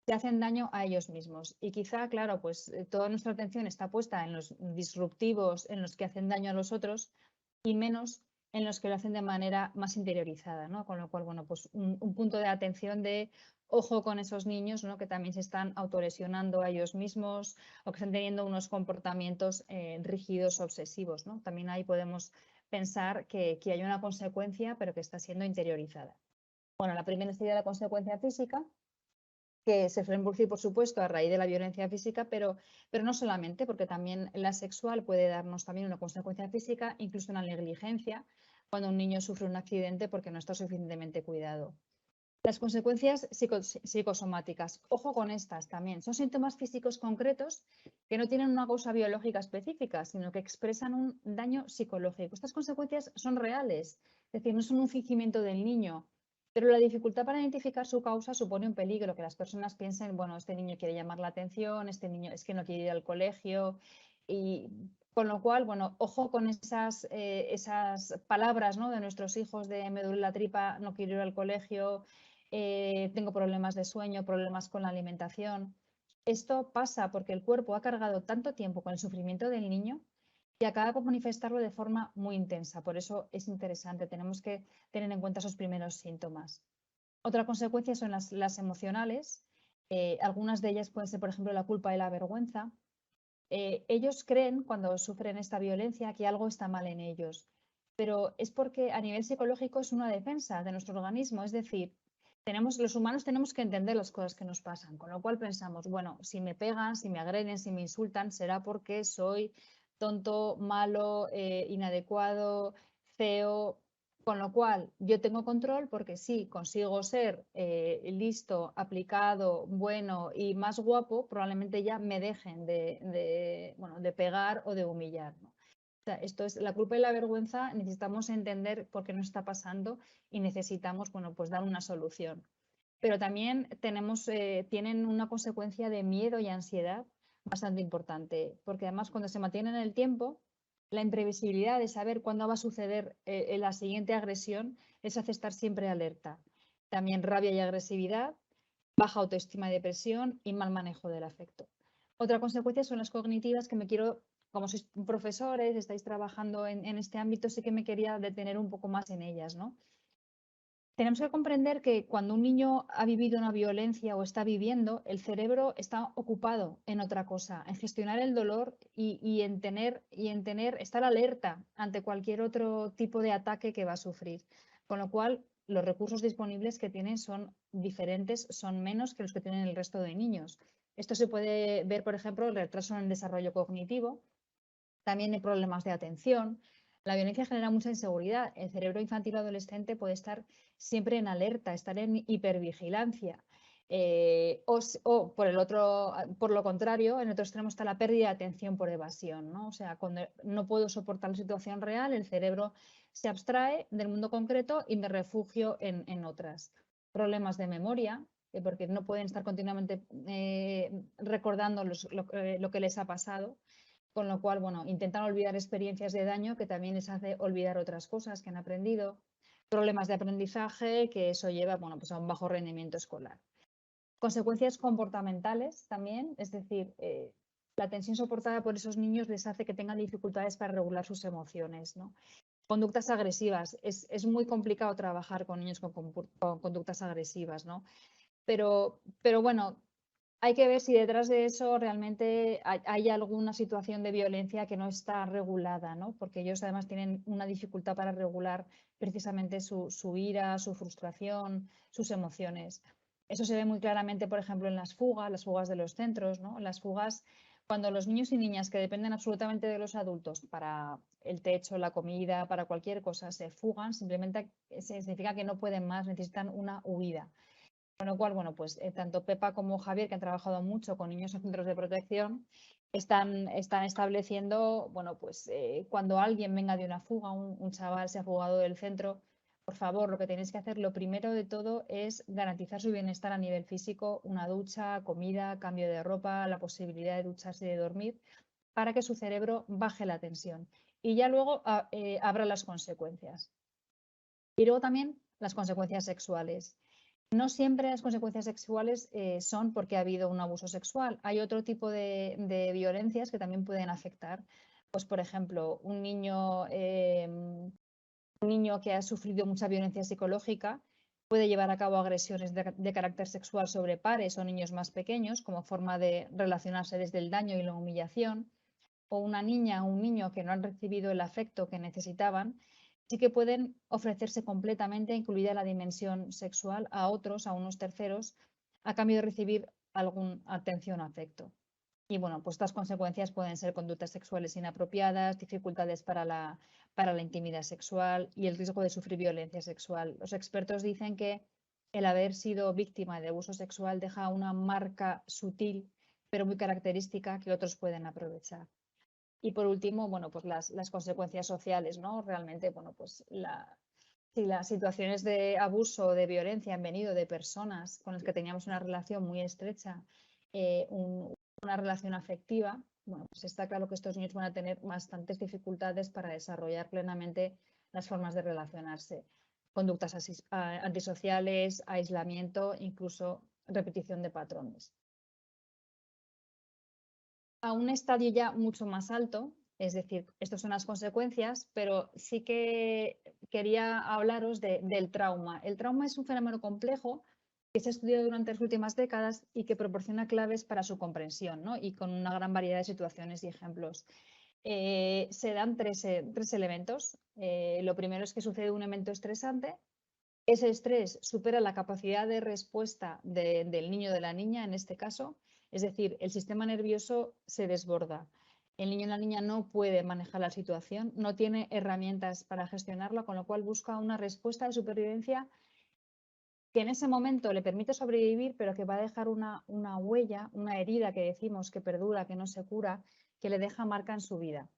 se hacen daño a ellos mismos. Y quizá, claro, pues toda nuestra atención está puesta en los disruptivos, en los que hacen daño a los otros y menos en los que lo hacen de manera más interiorizada, ¿no? Con lo cual, bueno, pues un punto de atención de ojo con esos niños, ¿no? Que también se están autolesionando a ellos mismos o que están teniendo unos comportamientos rígidos, obsesivos, ¿no? También ahí podemos pensar que hay una consecuencia, pero que está siendo interiorizada. Bueno, la primera sería la consecuencia física, que se suelen producir, por supuesto, a raíz de la violencia física, pero no solamente, porque también la sexual puede darnos también una consecuencia física, incluso una negligencia, cuando un niño sufre un accidente porque no está suficientemente cuidado. Las consecuencias psicosomáticas. Ojo con estas también. Son síntomas físicos concretos que no tienen una causa biológica específica, sino que expresan un daño psicológico. Estas consecuencias son reales, es decir, no son un fingimiento del niño, pero la dificultad para identificar su causa supone un peligro, que las personas piensen, bueno, este niño quiere llamar la atención, este niño es que no quiere ir al colegio, y con lo cual, bueno, ojo con esas palabras, ¿no?, de nuestros hijos de me duele la tripa, no quiero ir al colegio, tengo problemas de sueño, problemas con la alimentación. Esto pasa porque el cuerpo ha cargado tanto tiempo con el sufrimiento del niño y acaba por manifestarlo de forma muy intensa. Por eso es interesante, tenemos que tener en cuenta esos primeros síntomas. Otra consecuencia son las emocionales. Algunas de ellas pueden ser, por ejemplo, la culpa y la vergüenza. Ellos creen, cuando sufren esta violencia, que algo está mal en ellos, pero es porque a nivel psicológico es una defensa de nuestro organismo, es decir, los humanos tenemos que entender las cosas que nos pasan, con lo cual pensamos, bueno, si me pegan, si me agreden, si me insultan, será porque soy tonto, malo, inadecuado, feo, con lo cual yo tengo control porque si consigo ser listo, aplicado, bueno y más guapo, probablemente ya me dejen de pegar o de humillar, ¿no? O sea, esto es la culpa y la vergüenza, necesitamos entender por qué nos está pasando y necesitamos, bueno, pues dar una solución. Pero también tienen una consecuencia de miedo y ansiedad bastante importante, porque además cuando se mantienen en el tiempo, la imprevisibilidad de saber cuándo va a suceder la siguiente agresión les hace estar siempre alerta. También rabia y agresividad, baja autoestima y depresión y mal manejo del afecto. Otra consecuencia son las cognitivas que como sois profesores, estáis trabajando en este ámbito, sí que me quería detener un poco más en ellas, ¿no? Tenemos que comprender que cuando un niño ha vivido una violencia o está viviendo, el cerebro está ocupado en otra cosa, en gestionar el dolor y en estar alerta ante cualquier otro tipo de ataque que va a sufrir. Con lo cual, los recursos disponibles que tienen son diferentes, son menos que los que tienen el resto de niños. Esto se puede ver, por ejemplo, el retraso en el desarrollo cognitivo. También hay problemas de atención. La violencia genera mucha inseguridad. El cerebro infantil o adolescente puede estar siempre en alerta, estar en hipervigilancia. Por lo contrario, en otro extremo está la pérdida de atención por evasión, ¿no? O sea, cuando no puedo soportar la situación real, el cerebro se abstrae del mundo concreto y me refugio en otras. Problemas de memoria, porque no pueden estar continuamente recordando lo que les ha pasado. Con lo cual, bueno, intentan olvidar experiencias de daño que también les hace olvidar otras cosas que han aprendido, problemas de aprendizaje, que eso lleva, bueno, pues a un bajo rendimiento escolar. Consecuencias comportamentales también, es decir, la tensión soportada por esos niños les hace que tengan dificultades para regular sus emociones, ¿no? Conductas agresivas. Es muy complicado trabajar con niños con conductas agresivas, ¿no? Pero bueno, hay que ver si detrás de eso realmente hay alguna situación de violencia que no está regulada, ¿no? Porque ellos además tienen una dificultad para regular precisamente su ira, su frustración, sus emociones. Eso se ve muy claramente, por ejemplo, en las fugas de los centros, ¿no? Las fugas, cuando los niños y niñas que dependen absolutamente de los adultos para el techo, la comida, para cualquier cosa, se fugan, simplemente significa que no pueden más, necesitan una huida. Con lo cual, bueno, pues tanto Pepa como Javier, que han trabajado mucho con niños en centros de protección, están estableciendo, bueno, pues cuando alguien venga de una fuga, un chaval se ha fugado del centro, por favor, lo que tenéis que hacer, lo primero de todo es garantizar su bienestar a nivel físico, una ducha, comida, cambio de ropa, la posibilidad de ducharse y de dormir, para que su cerebro baje la tensión. Y ya luego habrá las consecuencias. Y luego también las consecuencias sexuales. No siempre las consecuencias sexuales son porque ha habido un abuso sexual. Hay otro tipo de violencias que también pueden afectar. Pues, por ejemplo, un niño que ha sufrido mucha violencia psicológica puede llevar a cabo agresiones de carácter sexual sobre pares o niños más pequeños como forma de relacionarse desde el daño y la humillación. O una niña o un niño que no han recibido el afecto que necesitaban, sí que pueden ofrecerse completamente, incluida la dimensión sexual, a otros, a unos terceros, a cambio de recibir alguna atención o afecto. Y bueno, pues estas consecuencias pueden ser conductas sexuales inapropiadas, dificultades para la intimidad sexual y el riesgo de sufrir violencia sexual. Los expertos dicen que el haber sido víctima de abuso sexual deja una marca sutil, pero muy característica que otros pueden aprovechar. Y por último, bueno, pues las consecuencias sociales, ¿no? Realmente, bueno, pues si las situaciones de abuso o de violencia han venido de personas con las que teníamos una relación muy estrecha, una relación afectiva, bueno, pues está claro que estos niños van a tener bastantes dificultades para desarrollar plenamente las formas de relacionarse. Conductas antisociales, aislamiento, incluso repetición de patrones. A un estadio ya mucho más alto, es decir, estas son las consecuencias, pero sí que quería hablaros del trauma. El trauma es un fenómeno complejo que se ha estudiado durante las últimas décadas y que proporciona claves para su comprensión, ¿no? Y con una gran variedad de situaciones y ejemplos. Se dan tres elementos. Lo primero es que sucede un evento estresante. Ese estrés supera la capacidad de respuesta del niño o de la niña, en este caso, es decir, el sistema nervioso se desborda. El niño o la niña no puede manejar la situación, no tiene herramientas para gestionarla, con lo cual busca una respuesta de supervivencia que en ese momento le permite sobrevivir, pero que va a dejar una huella, una herida que decimos que perdura, que no se cura, que le deja marca en su vida.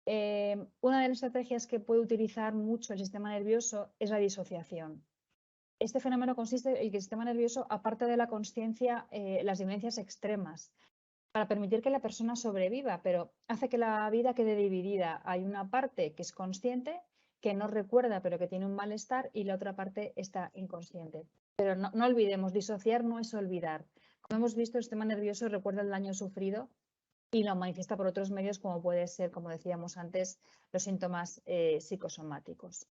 Una de las estrategias que puede utilizar mucho el sistema nervioso es la disociación. Este fenómeno consiste en que el sistema nervioso aparte de la consciencia las vivencias extremas para permitir que la persona sobreviva, pero hace que la vida quede dividida. Hay una parte que es consciente, que no recuerda, pero que tiene un malestar, y la otra parte está inconsciente. Pero no olvidemos, disociar no es olvidar. Como hemos visto, el sistema nervioso recuerda el daño sufrido y lo manifiesta por otros medios, como puede ser, como decíamos antes, los síntomas psicosomáticos.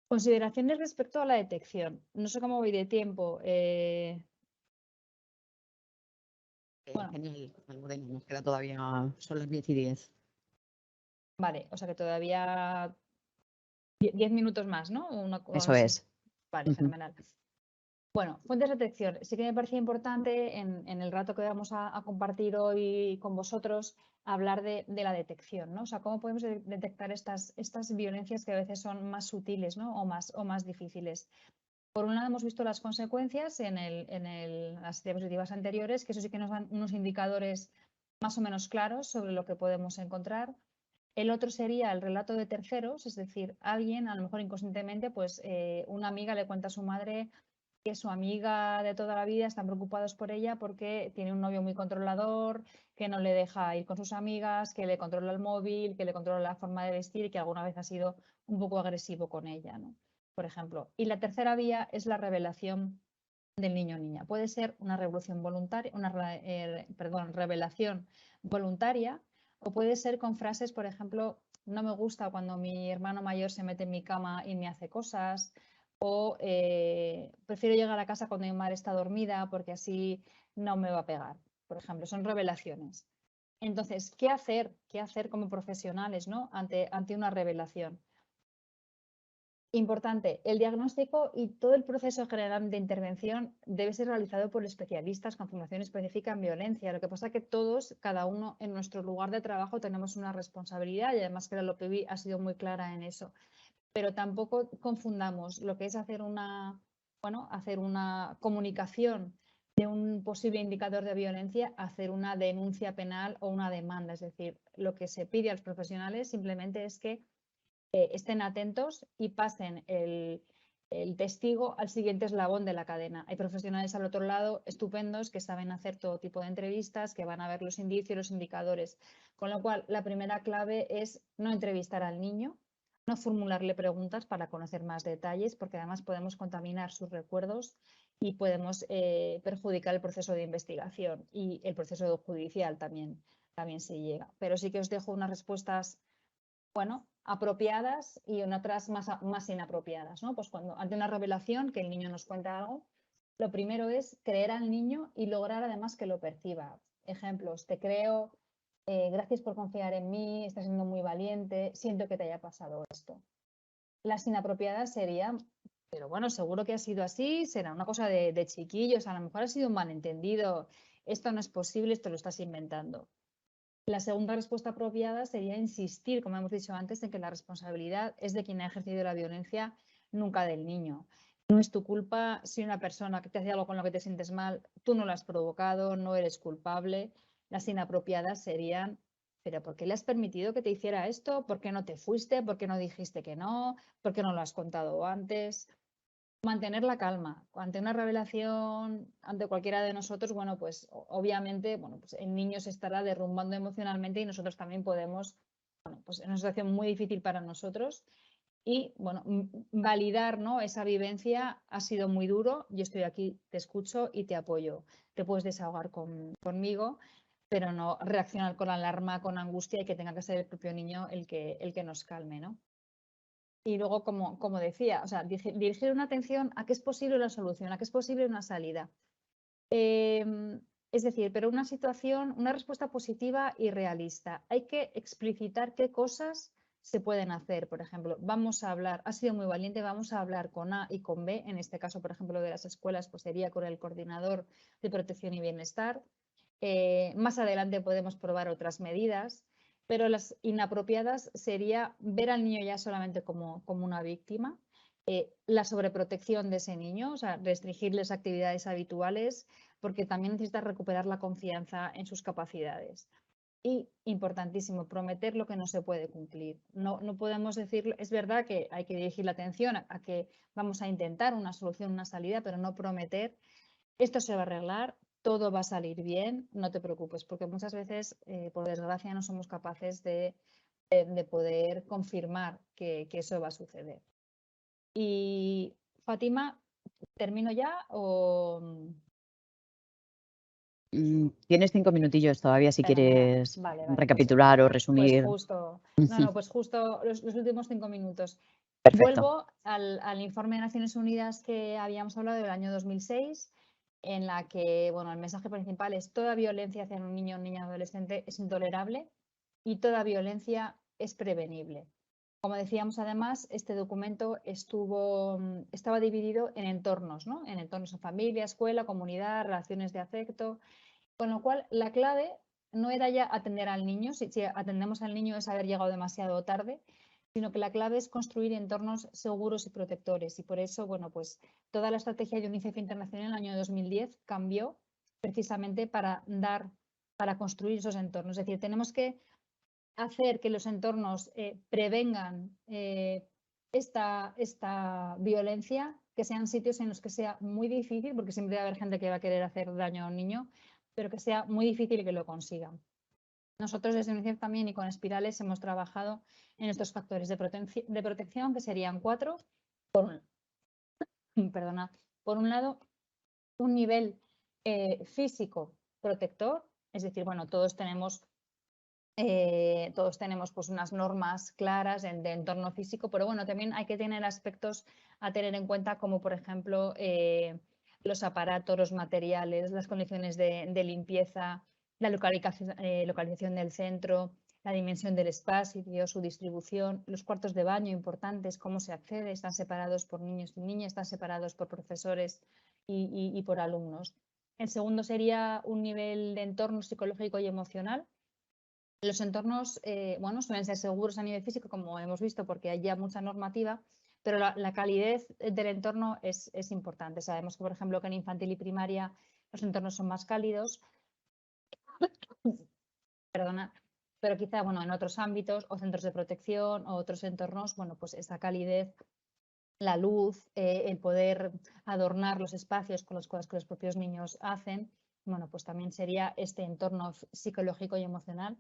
Consideraciones respecto a la detección. No sé cómo voy de tiempo. Bueno, Genial, Almudena, nos queda todavía, son las 10:10. vale, o sea que todavía 10 minutos más, ¿no? Una cosa Eso así. es. Vale, fenomenal. Bueno, fuentes de detección. Sí que me parecía importante en el rato que vamos a compartir hoy con vosotros hablar de la detección, ¿no? O sea, cómo podemos detectar estas violencias que a veces son más sutiles, ¿no? O más difíciles. Por un lado, hemos visto las consecuencias en las diapositivas anteriores, que eso sí que nos dan unos indicadores más o menos claros sobre lo que podemos encontrar. El otro sería el relato de terceros, es decir, alguien, a lo mejor inconscientemente, pues una amiga le cuenta a su madre que su amiga de toda la vida están preocupados por ella porque tiene un novio muy controlador, que no le deja ir con sus amigas, que le controla el móvil, que le controla la forma de vestir y que alguna vez ha sido un poco agresivo con ella, ¿no? Por ejemplo. Y la tercera vía es la revelación del niño o niña. Puede ser una revelación voluntaria, revelación voluntaria, o puede ser con frases, por ejemplo, no me gusta cuando mi hermano mayor se mete en mi cama y me hace cosas, o prefiero llegar a casa cuando mi madre está dormida porque así no me va a pegar. Por ejemplo, son revelaciones. Entonces, ¿qué hacer? ¿Qué hacer como profesionales, ¿no? ante una revelación? Importante, el diagnóstico y todo el proceso general de intervención debe ser realizado por especialistas con formación específica en violencia. Lo que pasa es que todos, cada uno en nuestro lugar de trabajo, tenemos una responsabilidad y además que la LOPEBI ha sido muy clara en eso. Pero tampoco confundamos lo que es hacer una comunicación de un posible indicador de violencia, hacer una denuncia penal o una demanda. Es decir, lo que se pide a los profesionales simplemente es que estén atentos y pasen el testigo al siguiente eslabón de la cadena. Hay profesionales al otro lado estupendos que saben hacer todo tipo de entrevistas, que van a ver los indicios, los indicadores. Con lo cual, la primera clave es no entrevistar al niño, no formularle preguntas para conocer más detalles, porque además podemos contaminar sus recuerdos y podemos perjudicar el proceso de investigación y el proceso judicial también se llega. Pero sí que os dejo unas respuestas apropiadas y en otras más inapropiadas, ¿no? Pues cuando ante una revelación que el niño nos cuenta algo, lo primero es creer al niño y lograr además que lo perciba. Ejemplos, te creo, gracias por confiar en mí, estás siendo muy valiente, siento que te haya pasado esto. Las inapropiadas serían, pero bueno, seguro que ha sido así, será una cosa de chiquillos, a lo mejor ha sido un malentendido, esto no es posible, esto lo estás inventando. La segunda respuesta apropiada sería insistir, como hemos dicho antes, en que la responsabilidad es de quien ha ejercido la violencia, nunca del niño. No es tu culpa si una persona que te hace algo con lo que te sientes mal, tú no lo has provocado, no eres culpable. Las inapropiadas serían, pero ¿por qué le has permitido que te hiciera esto? ¿Por qué no te fuiste? ¿Por qué no dijiste que no? ¿Por qué no lo has contado antes? Mantener la calma. Ante una revelación, ante cualquiera de nosotros, bueno, pues obviamente, bueno, pues el niño se estará derrumbando emocionalmente y nosotros también podemos, bueno, pues en una situación muy difícil para nosotros. Y bueno, validar, ¿no?, esa vivencia ha sido muy duro. Yo estoy aquí, te escucho y te apoyo. Te puedes desahogar conmigo, pero no reaccionar con alarma, con angustia y que tenga que ser el propio niño el que nos calme, ¿no? Y luego, como decía, o sea, dirigir una atención a qué es posible una solución, a qué es posible una salida. Es decir, pero una situación, una respuesta positiva y realista. Hay que explicitar qué cosas se pueden hacer. Por ejemplo, vamos a hablar, ha sido muy valiente, vamos a hablar con A y con B. En este caso, por ejemplo, de las escuelas, pues sería con el coordinador de protección y bienestar. Más adelante podemos probar otras medidas, pero las inapropiadas sería ver al niño ya solamente como una víctima, la sobreprotección de ese niño, o sea, restringirles actividades habituales, porque también necesita recuperar la confianza en sus capacidades. Y importantísimo, prometer lo que no se puede cumplir. No, no podemos decir, es verdad que hay que dirigir la atención a que vamos a intentar una solución, una salida, pero no prometer, esto se va a arreglar, todo va a salir bien, no te preocupes, porque muchas veces, por desgracia, no somos capaces de poder confirmar que eso va a suceder. Y Fátima, ¿termino ya o...? Tienes 5 minutillos todavía si Fenomenal. quieres Vale, vale, recapitular o pues resumir. justo, pues justo los últimos 5 minutos. Perfecto. Vuelvo al informe de Naciones Unidas que habíamos hablado del año 2006, en la que, bueno, el mensaje principal es: toda violencia hacia un niño o niña adolescente es intolerable y toda violencia es prevenible. Como decíamos, además, este documento estaba dividido en entornos, ¿no? En entornos de familia, escuela, comunidad, relaciones de afecto, con lo cual la clave no era ya atender al niño, si atendemos al niño es haber llegado demasiado tarde, sino que la clave es construir entornos seguros y protectores. Y por eso, bueno, pues toda la estrategia de UNICEF Internacional en el año 2010 cambió precisamente para construir esos entornos. Es decir, tenemos que hacer que los entornos prevengan esta violencia, que sean sitios en los que sea muy difícil, porque siempre va a haber gente que va a querer hacer daño a un niño, pero que sea muy difícil que lo consigan. Nosotros desde UNICEF también y con Espirales hemos trabajado en estos factores de protección, que serían 4. Por un lado, un nivel físico protector, es decir, bueno, todos tenemos pues unas normas claras de entorno físico, pero bueno, también hay que tener aspectos a tener en cuenta, como por ejemplo los aparatos, los materiales, las condiciones de limpieza, la localización del centro, la dimensión del espacio, su distribución, los cuartos de baño importantes, cómo se accede, están separados por niños y niñas, están separados por profesores y por alumnos. El segundo sería un nivel de entorno psicológico y emocional. Los entornos, bueno, suelen ser seguros a nivel físico, como hemos visto, porque hay ya mucha normativa, pero la calidez del entorno es importante. Sabemos que, por ejemplo, que en infantil y primaria los entornos son más cálidos, perdona, pero quizá, bueno, en otros ámbitos o centros de protección o otros entornos, bueno, pues esa calidez, la luz, el poder adornar los espacios con las cosas que los propios niños hacen, bueno, pues también sería este entorno psicológico y emocional.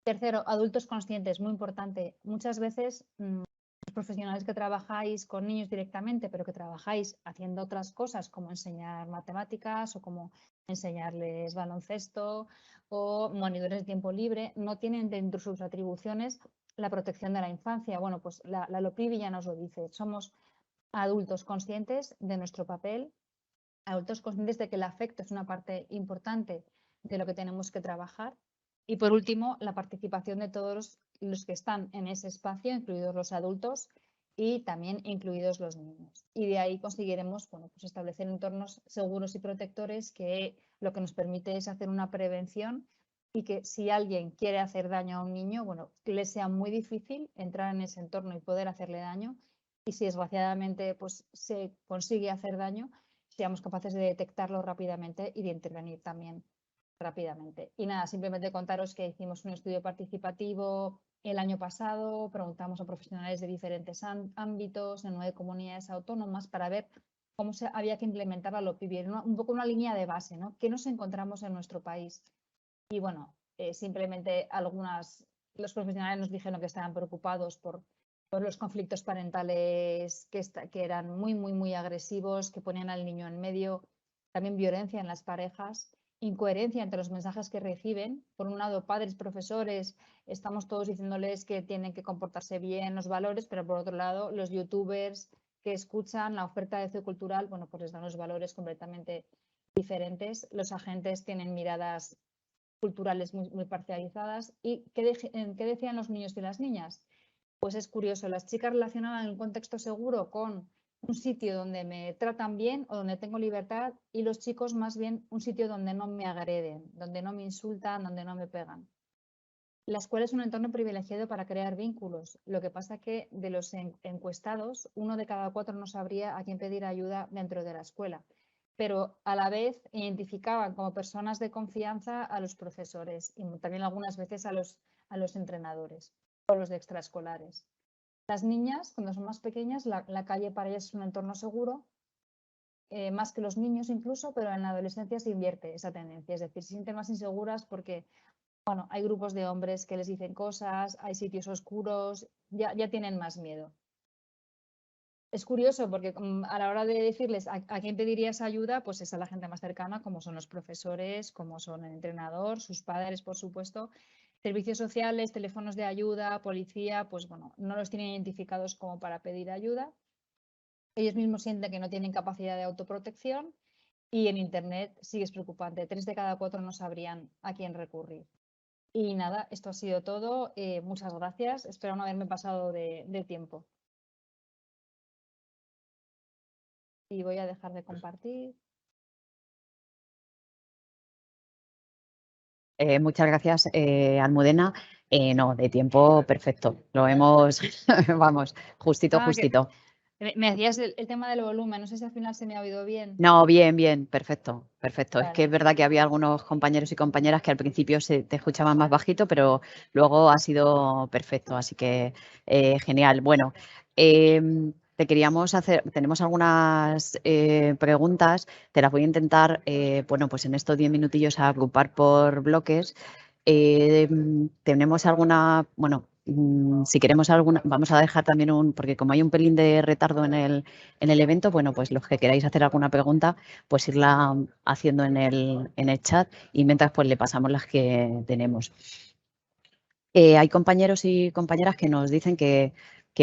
Tercero, adultos conscientes, muy importante. Muchas veces los profesionales que trabajáis con niños directamente, pero que trabajáis haciendo otras cosas como enseñar matemáticas o como enseñarles baloncesto o monitores de tiempo libre, no tienen dentro de sus atribuciones la protección de la infancia. Bueno, pues la LOPIVI ya nos lo dice. Somos adultos conscientes de nuestro papel, adultos conscientes de que el afecto es una parte importante de lo que tenemos que trabajar. Y por último, la participación de todos los que están en ese espacio, incluidos los adultos y también incluidos los niños. Y de ahí conseguiremos, bueno, pues establecer entornos seguros y protectores, que lo que nos permite es hacer una prevención y que si alguien quiere hacer daño a un niño, bueno, le sea muy difícil entrar en ese entorno y poder hacerle daño, y si desgraciadamente pues, se consigue hacer daño, seamos capaces de detectarlo rápidamente y de intervenir también rápidamente. Y nada, simplemente contaros que hicimos un estudio participativo el año pasado, preguntamos a profesionales de diferentes ámbitos en 9 comunidades autónomas para ver cómo había que implementar la LOPIBI, un poco una línea de base, ¿no? ¿Qué nos encontramos en nuestro país? Y bueno, simplemente los profesionales nos dijeron que estaban preocupados por los conflictos parentales que eran muy, muy, muy agresivos, que ponían al niño en medio, también violencia en las parejas, incoherencia entre los mensajes que reciben. Por un lado, padres, profesores, estamos todos diciéndoles que tienen que comportarse bien, los valores, pero por otro lado, los youtubers que escuchan la oferta de ocio cultural, bueno, pues les dan los valores completamente diferentes. Los agentes tienen miradas culturales muy, muy parcializadas. ¿Y qué decían los niños y las niñas? Pues es curioso, las chicas relacionaban un contexto seguro con un sitio donde me tratan bien o donde tengo libertad, y los chicos más bien un sitio donde no me agreden, donde no me insultan, donde no me pegan. La escuela es un entorno privilegiado para crear vínculos. Lo que pasa que de los encuestados, 1 de cada 4 no sabría a quién pedir ayuda dentro de la escuela, pero a la vez identificaban como personas de confianza a los profesores y también algunas veces a los entrenadores o los de extraescolares. Las niñas, cuando son más pequeñas, la calle para ellas es un entorno seguro, más que los niños incluso, pero en la adolescencia se invierte esa tendencia, es decir, se sienten más inseguras porque bueno, hay grupos de hombres que les dicen cosas, hay sitios oscuros, ya tienen más miedo. Es curioso porque a la hora de decirles a quién pedirías ayuda, pues es a la gente más cercana, como son los profesores, como son el entrenador, sus padres, por supuesto, servicios sociales, teléfonos de ayuda, policía, pues bueno, no los tienen identificados como para pedir ayuda. Ellos mismos sienten que no tienen capacidad de autoprotección y en Internet sí es preocupante. 3 de cada 4 no sabrían a quién recurrir. Y nada, esto ha sido todo. Muchas gracias. Espero no haberme pasado de tiempo. Y voy a dejar de compartir. Muchas gracias, Almudena. No, de tiempo perfecto. Lo hemos, vamos, justito, Ah, que justito. me decías el tema del volumen. No sé si al final se me ha oído bien. No, bien, bien, perfecto, perfecto. Es que Vale. es verdad que había algunos compañeros y compañeras que al principio se te escuchaban más bajito, pero luego ha sido perfecto, así que genial. Bueno, te queríamos hacer, tenemos algunas preguntas, te las voy a intentar, bueno, pues en estos 10 minutillos agrupar por bloques. Tenemos alguna, bueno, si queremos alguna, vamos a dejar también porque como hay un pelín de retardo en el evento, bueno, pues los que queráis hacer alguna pregunta, pues irla haciendo en el chat y mientras pues le pasamos las que tenemos. Hay compañeros y compañeras que nos dicen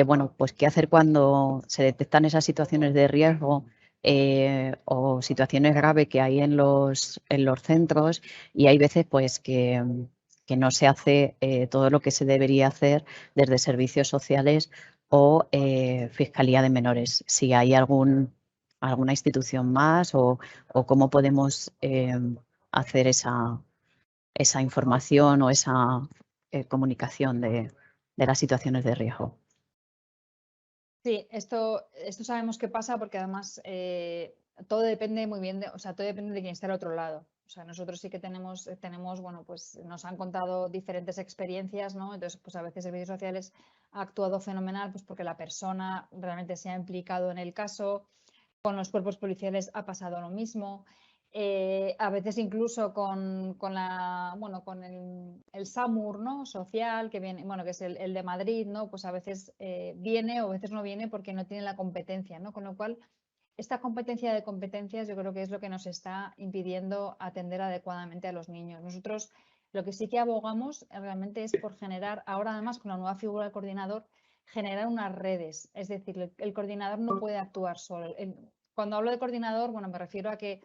bueno, pues qué hacer cuando se detectan esas situaciones de riesgo o situaciones graves que hay en los centros, y hay veces pues que no se hace todo lo que se debería hacer desde servicios sociales o Fiscalía de Menores. Si hay alguna institución más o cómo podemos hacer esa información o esa comunicación de las situaciones de riesgo. Sí, esto sabemos que pasa porque además todo depende muy bien o sea, todo depende de quién está al otro lado. O sea, nosotros sí que tenemos, bueno, pues nos han contado diferentes experiencias, ¿no? Entonces, pues a veces servicios sociales ha actuado fenomenal, pues porque la persona realmente se ha implicado en el caso. Con los cuerpos policiales ha pasado lo mismo. A veces incluso con el SAMUR, ¿no? Social, que viene, bueno, que es el de Madrid, ¿no? Pues a veces viene o a veces no viene porque no tiene la competencia, ¿no? Con lo cual, esta competencia de competencias yo creo que es lo que nos está impidiendo atender adecuadamente a los niños. Nosotros lo que sí que abogamos realmente es por generar, ahora además con la nueva figura del coordinador, generar unas redes. Es decir, el coordinador no puede actuar solo. Cuando hablo de coordinador, bueno, me refiero a que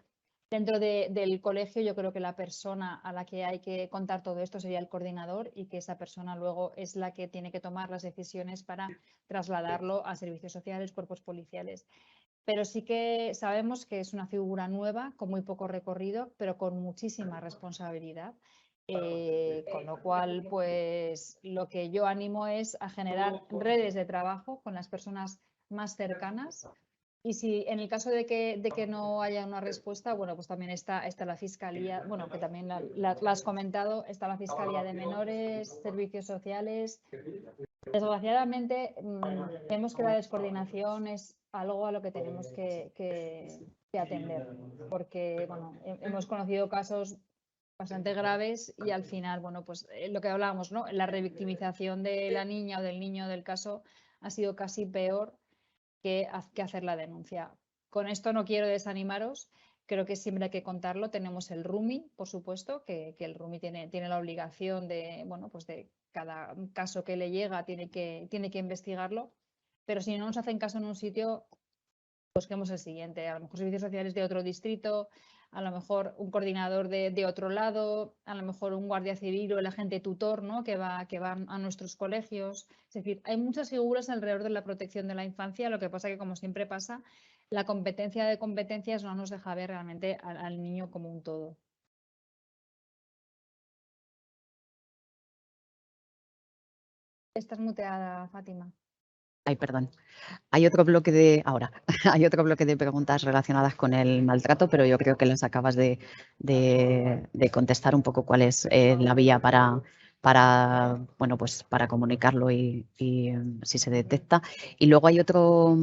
dentro del colegio yo creo que la persona a la que hay que contar todo esto sería el coordinador, y que esa persona luego es la que tiene que tomar las decisiones para trasladarlo a servicios sociales, cuerpos policiales. Pero sí que sabemos que es una figura nueva, con muy poco recorrido, pero con muchísima responsabilidad. Con lo cual, pues lo que yo animo es a generar redes de trabajo con las personas más cercanas. Y si en el caso de que no haya una respuesta, bueno, pues también está la Fiscalía, bueno, que también la has comentado, está la Fiscalía de Menores, Servicios Sociales. Desgraciadamente, vemos que la descoordinación es algo a lo que tenemos que atender, porque, bueno, hemos conocido casos bastante graves y al final, bueno, pues lo que hablábamos, ¿no? La revictimización de la niña o del niño del caso ha sido casi peor que hacer la denuncia. Con esto no quiero desanimaros, creo que siempre hay que contarlo. Tenemos el RUMI, por supuesto, que el RUMI tiene la obligación de, bueno, pues de cada caso que le llega tiene que investigarlo, pero si no nos hacen caso en un sitio, busquemos el siguiente, a lo mejor servicios sociales de otro distrito, a lo mejor un coordinador de otro lado, a lo mejor un guardia civil o el agente tutor, ¿no? que va a nuestros colegios. Es decir, hay muchas figuras alrededor de la protección de la infancia, lo que pasa que, como siempre pasa, la competencia de competencias no nos deja ver realmente al niño como un todo. Estás muteada, Fátima. Ay, perdón. Hay otro bloque de hay otro bloque de preguntas relacionadas con el maltrato, pero yo creo que las acabas de contestar un poco cuál es la vía para bueno, pues para comunicarlo y si se detecta. Y luego hay otro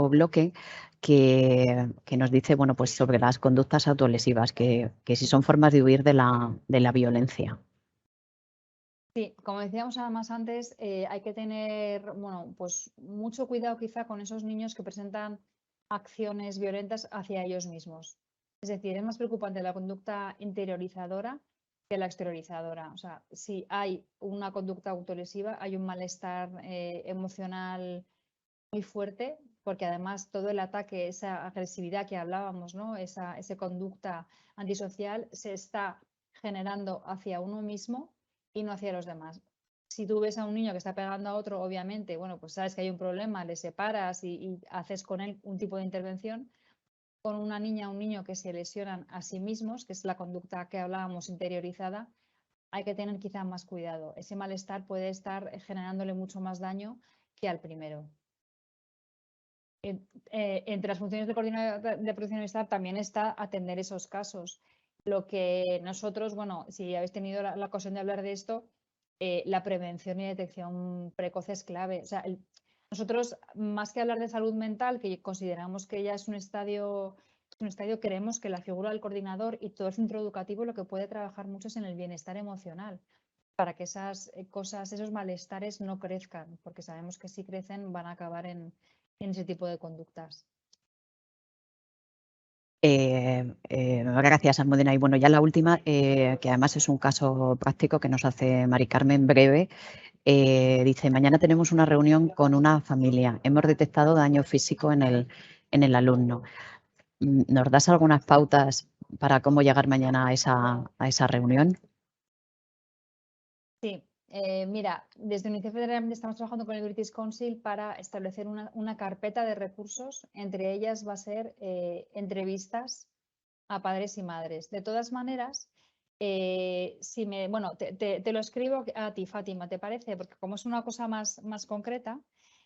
bloque que nos dice, bueno, pues sobre las conductas autolesivas, que si son formas de huir de la violencia. Sí, como decíamos además antes, hay que tener, bueno, pues mucho cuidado quizá con esos niños que presentan acciones violentas hacia ellos mismos. Es decir, es más preocupante la conducta interiorizadora que la exteriorizadora. O sea, si hay una conducta autolesiva, hay un malestar emocional muy fuerte, porque además todo el ataque, esa agresividad que hablábamos, ¿no? Esa conducta antisocial se está generando hacia uno mismo y no hacia los demás. Si tú ves a un niño que está pegando a otro, obviamente, bueno, pues sabes que hay un problema, le separas y haces con él un tipo de intervención. Con una niña o un niño que se lesionan a sí mismos, que es la conducta que hablábamos interiorizada, hay que tener quizá más cuidado. Ese malestar puede estar generándole mucho más daño que al primero. Entre las funciones de coordinador de protección y bienestar también está atender esos casos. Lo que nosotros, bueno, si habéis tenido la ocasión de hablar de esto, la prevención y detección precoz es clave. O sea, nosotros, más que hablar de salud mental, que consideramos que ya es un estadio, creemos que la figura del coordinador y todo el centro educativo lo que puede trabajar mucho es en el bienestar emocional, para que esas cosas, esos malestares no crezcan, porque sabemos que si crecen van a acabar en ese tipo de conductas. Gracias, Almudena. Y bueno, ya la última, que además es un caso práctico que nos hace Mari Carmen breve. Dice, mañana tenemos una reunión con una familia. Hemos detectado daño físico en el alumno. ¿Nos das algunas pautas para cómo llegar mañana a esa reunión? Sí, mira, desde UNICEF Federalmente estamos trabajando con el British Council para establecer una carpeta de recursos. Entre ellas va a ser entrevistas a padres y madres. De todas maneras, bueno, te lo escribo a ti, Fátima, ¿te parece? Porque como es una cosa más concreta.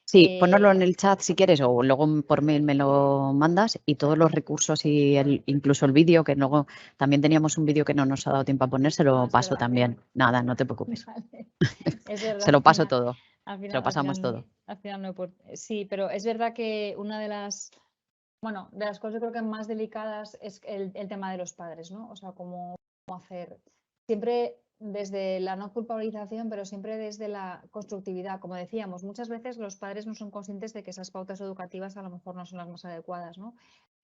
Sí, ponnoslo en el chat si quieres o luego por mail me lo mandas y todos los recursos y incluso el vídeo, que luego también teníamos un vídeo que no nos ha dado tiempo a poner, se lo paso también. Nada, no te preocupes. Vale. Es verdad, Se lo paso todo. al Se lo pasamos todo. Al final no sí, pero es verdad que una de las, bueno, de las cosas yo creo que más delicadas es el tema de los padres, ¿no? O sea, cómo hacer. Siempre desde la no culpabilización, pero siempre desde la constructividad. Como decíamos, muchas veces los padres no son conscientes de que esas pautas educativas a lo mejor no son las más adecuadas, ¿no?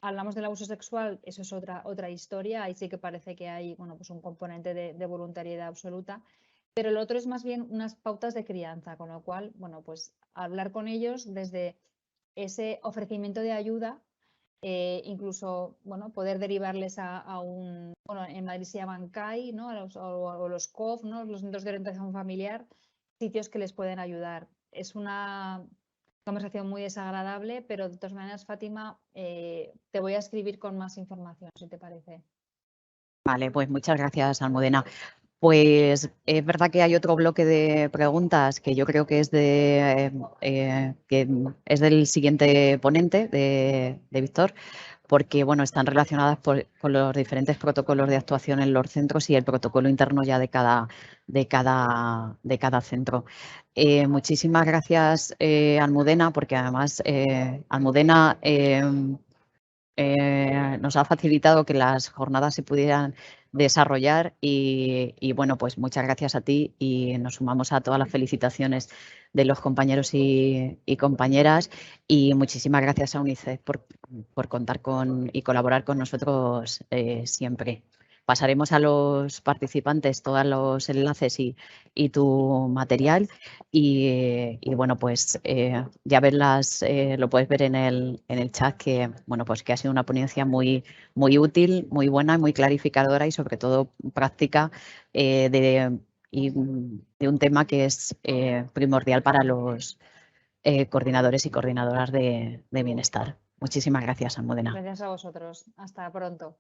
Hablamos del abuso sexual, eso es otra historia, ahí sí que parece que hay, bueno, pues un componente de voluntariedad absoluta, pero el otro es más bien unas pautas de crianza, con lo cual, bueno, pues hablar con ellos desde ese ofrecimiento de ayuda, incluso, bueno, poder derivarles a un, bueno, en Madrid se llaman CAI, ¿no? O los COF, ¿no? Los centros de orientación familiar, sitios que les pueden ayudar. Es una conversación muy desagradable, pero de todas maneras, Fátima, te voy a escribir con más información, si te parece. Vale, pues muchas gracias, Almudena. Pues es verdad que hay otro bloque de preguntas que yo creo que es del siguiente ponente, de Víctor, porque bueno, están relacionadas con los diferentes protocolos de actuación en los centros y el protocolo interno ya de cada centro. Muchísimas gracias, Almudena, porque además Almudena nos ha facilitado que las jornadas se pudieran desarrollar y bueno, pues muchas gracias a ti y nos sumamos a todas las felicitaciones de los compañeros y compañeras y muchísimas gracias a UNICEF por contar y colaborar con nosotros siempre. Pasaremos a los participantes todos los enlaces y tu material y bueno, pues ya verlas, lo puedes ver en el chat que, bueno, pues que ha sido una ponencia muy útil, muy buena, muy clarificadora y sobre todo práctica de un tema que es primordial para los coordinadores y coordinadoras de bienestar. Muchísimas gracias, Almudena. Gracias a vosotros. Hasta pronto.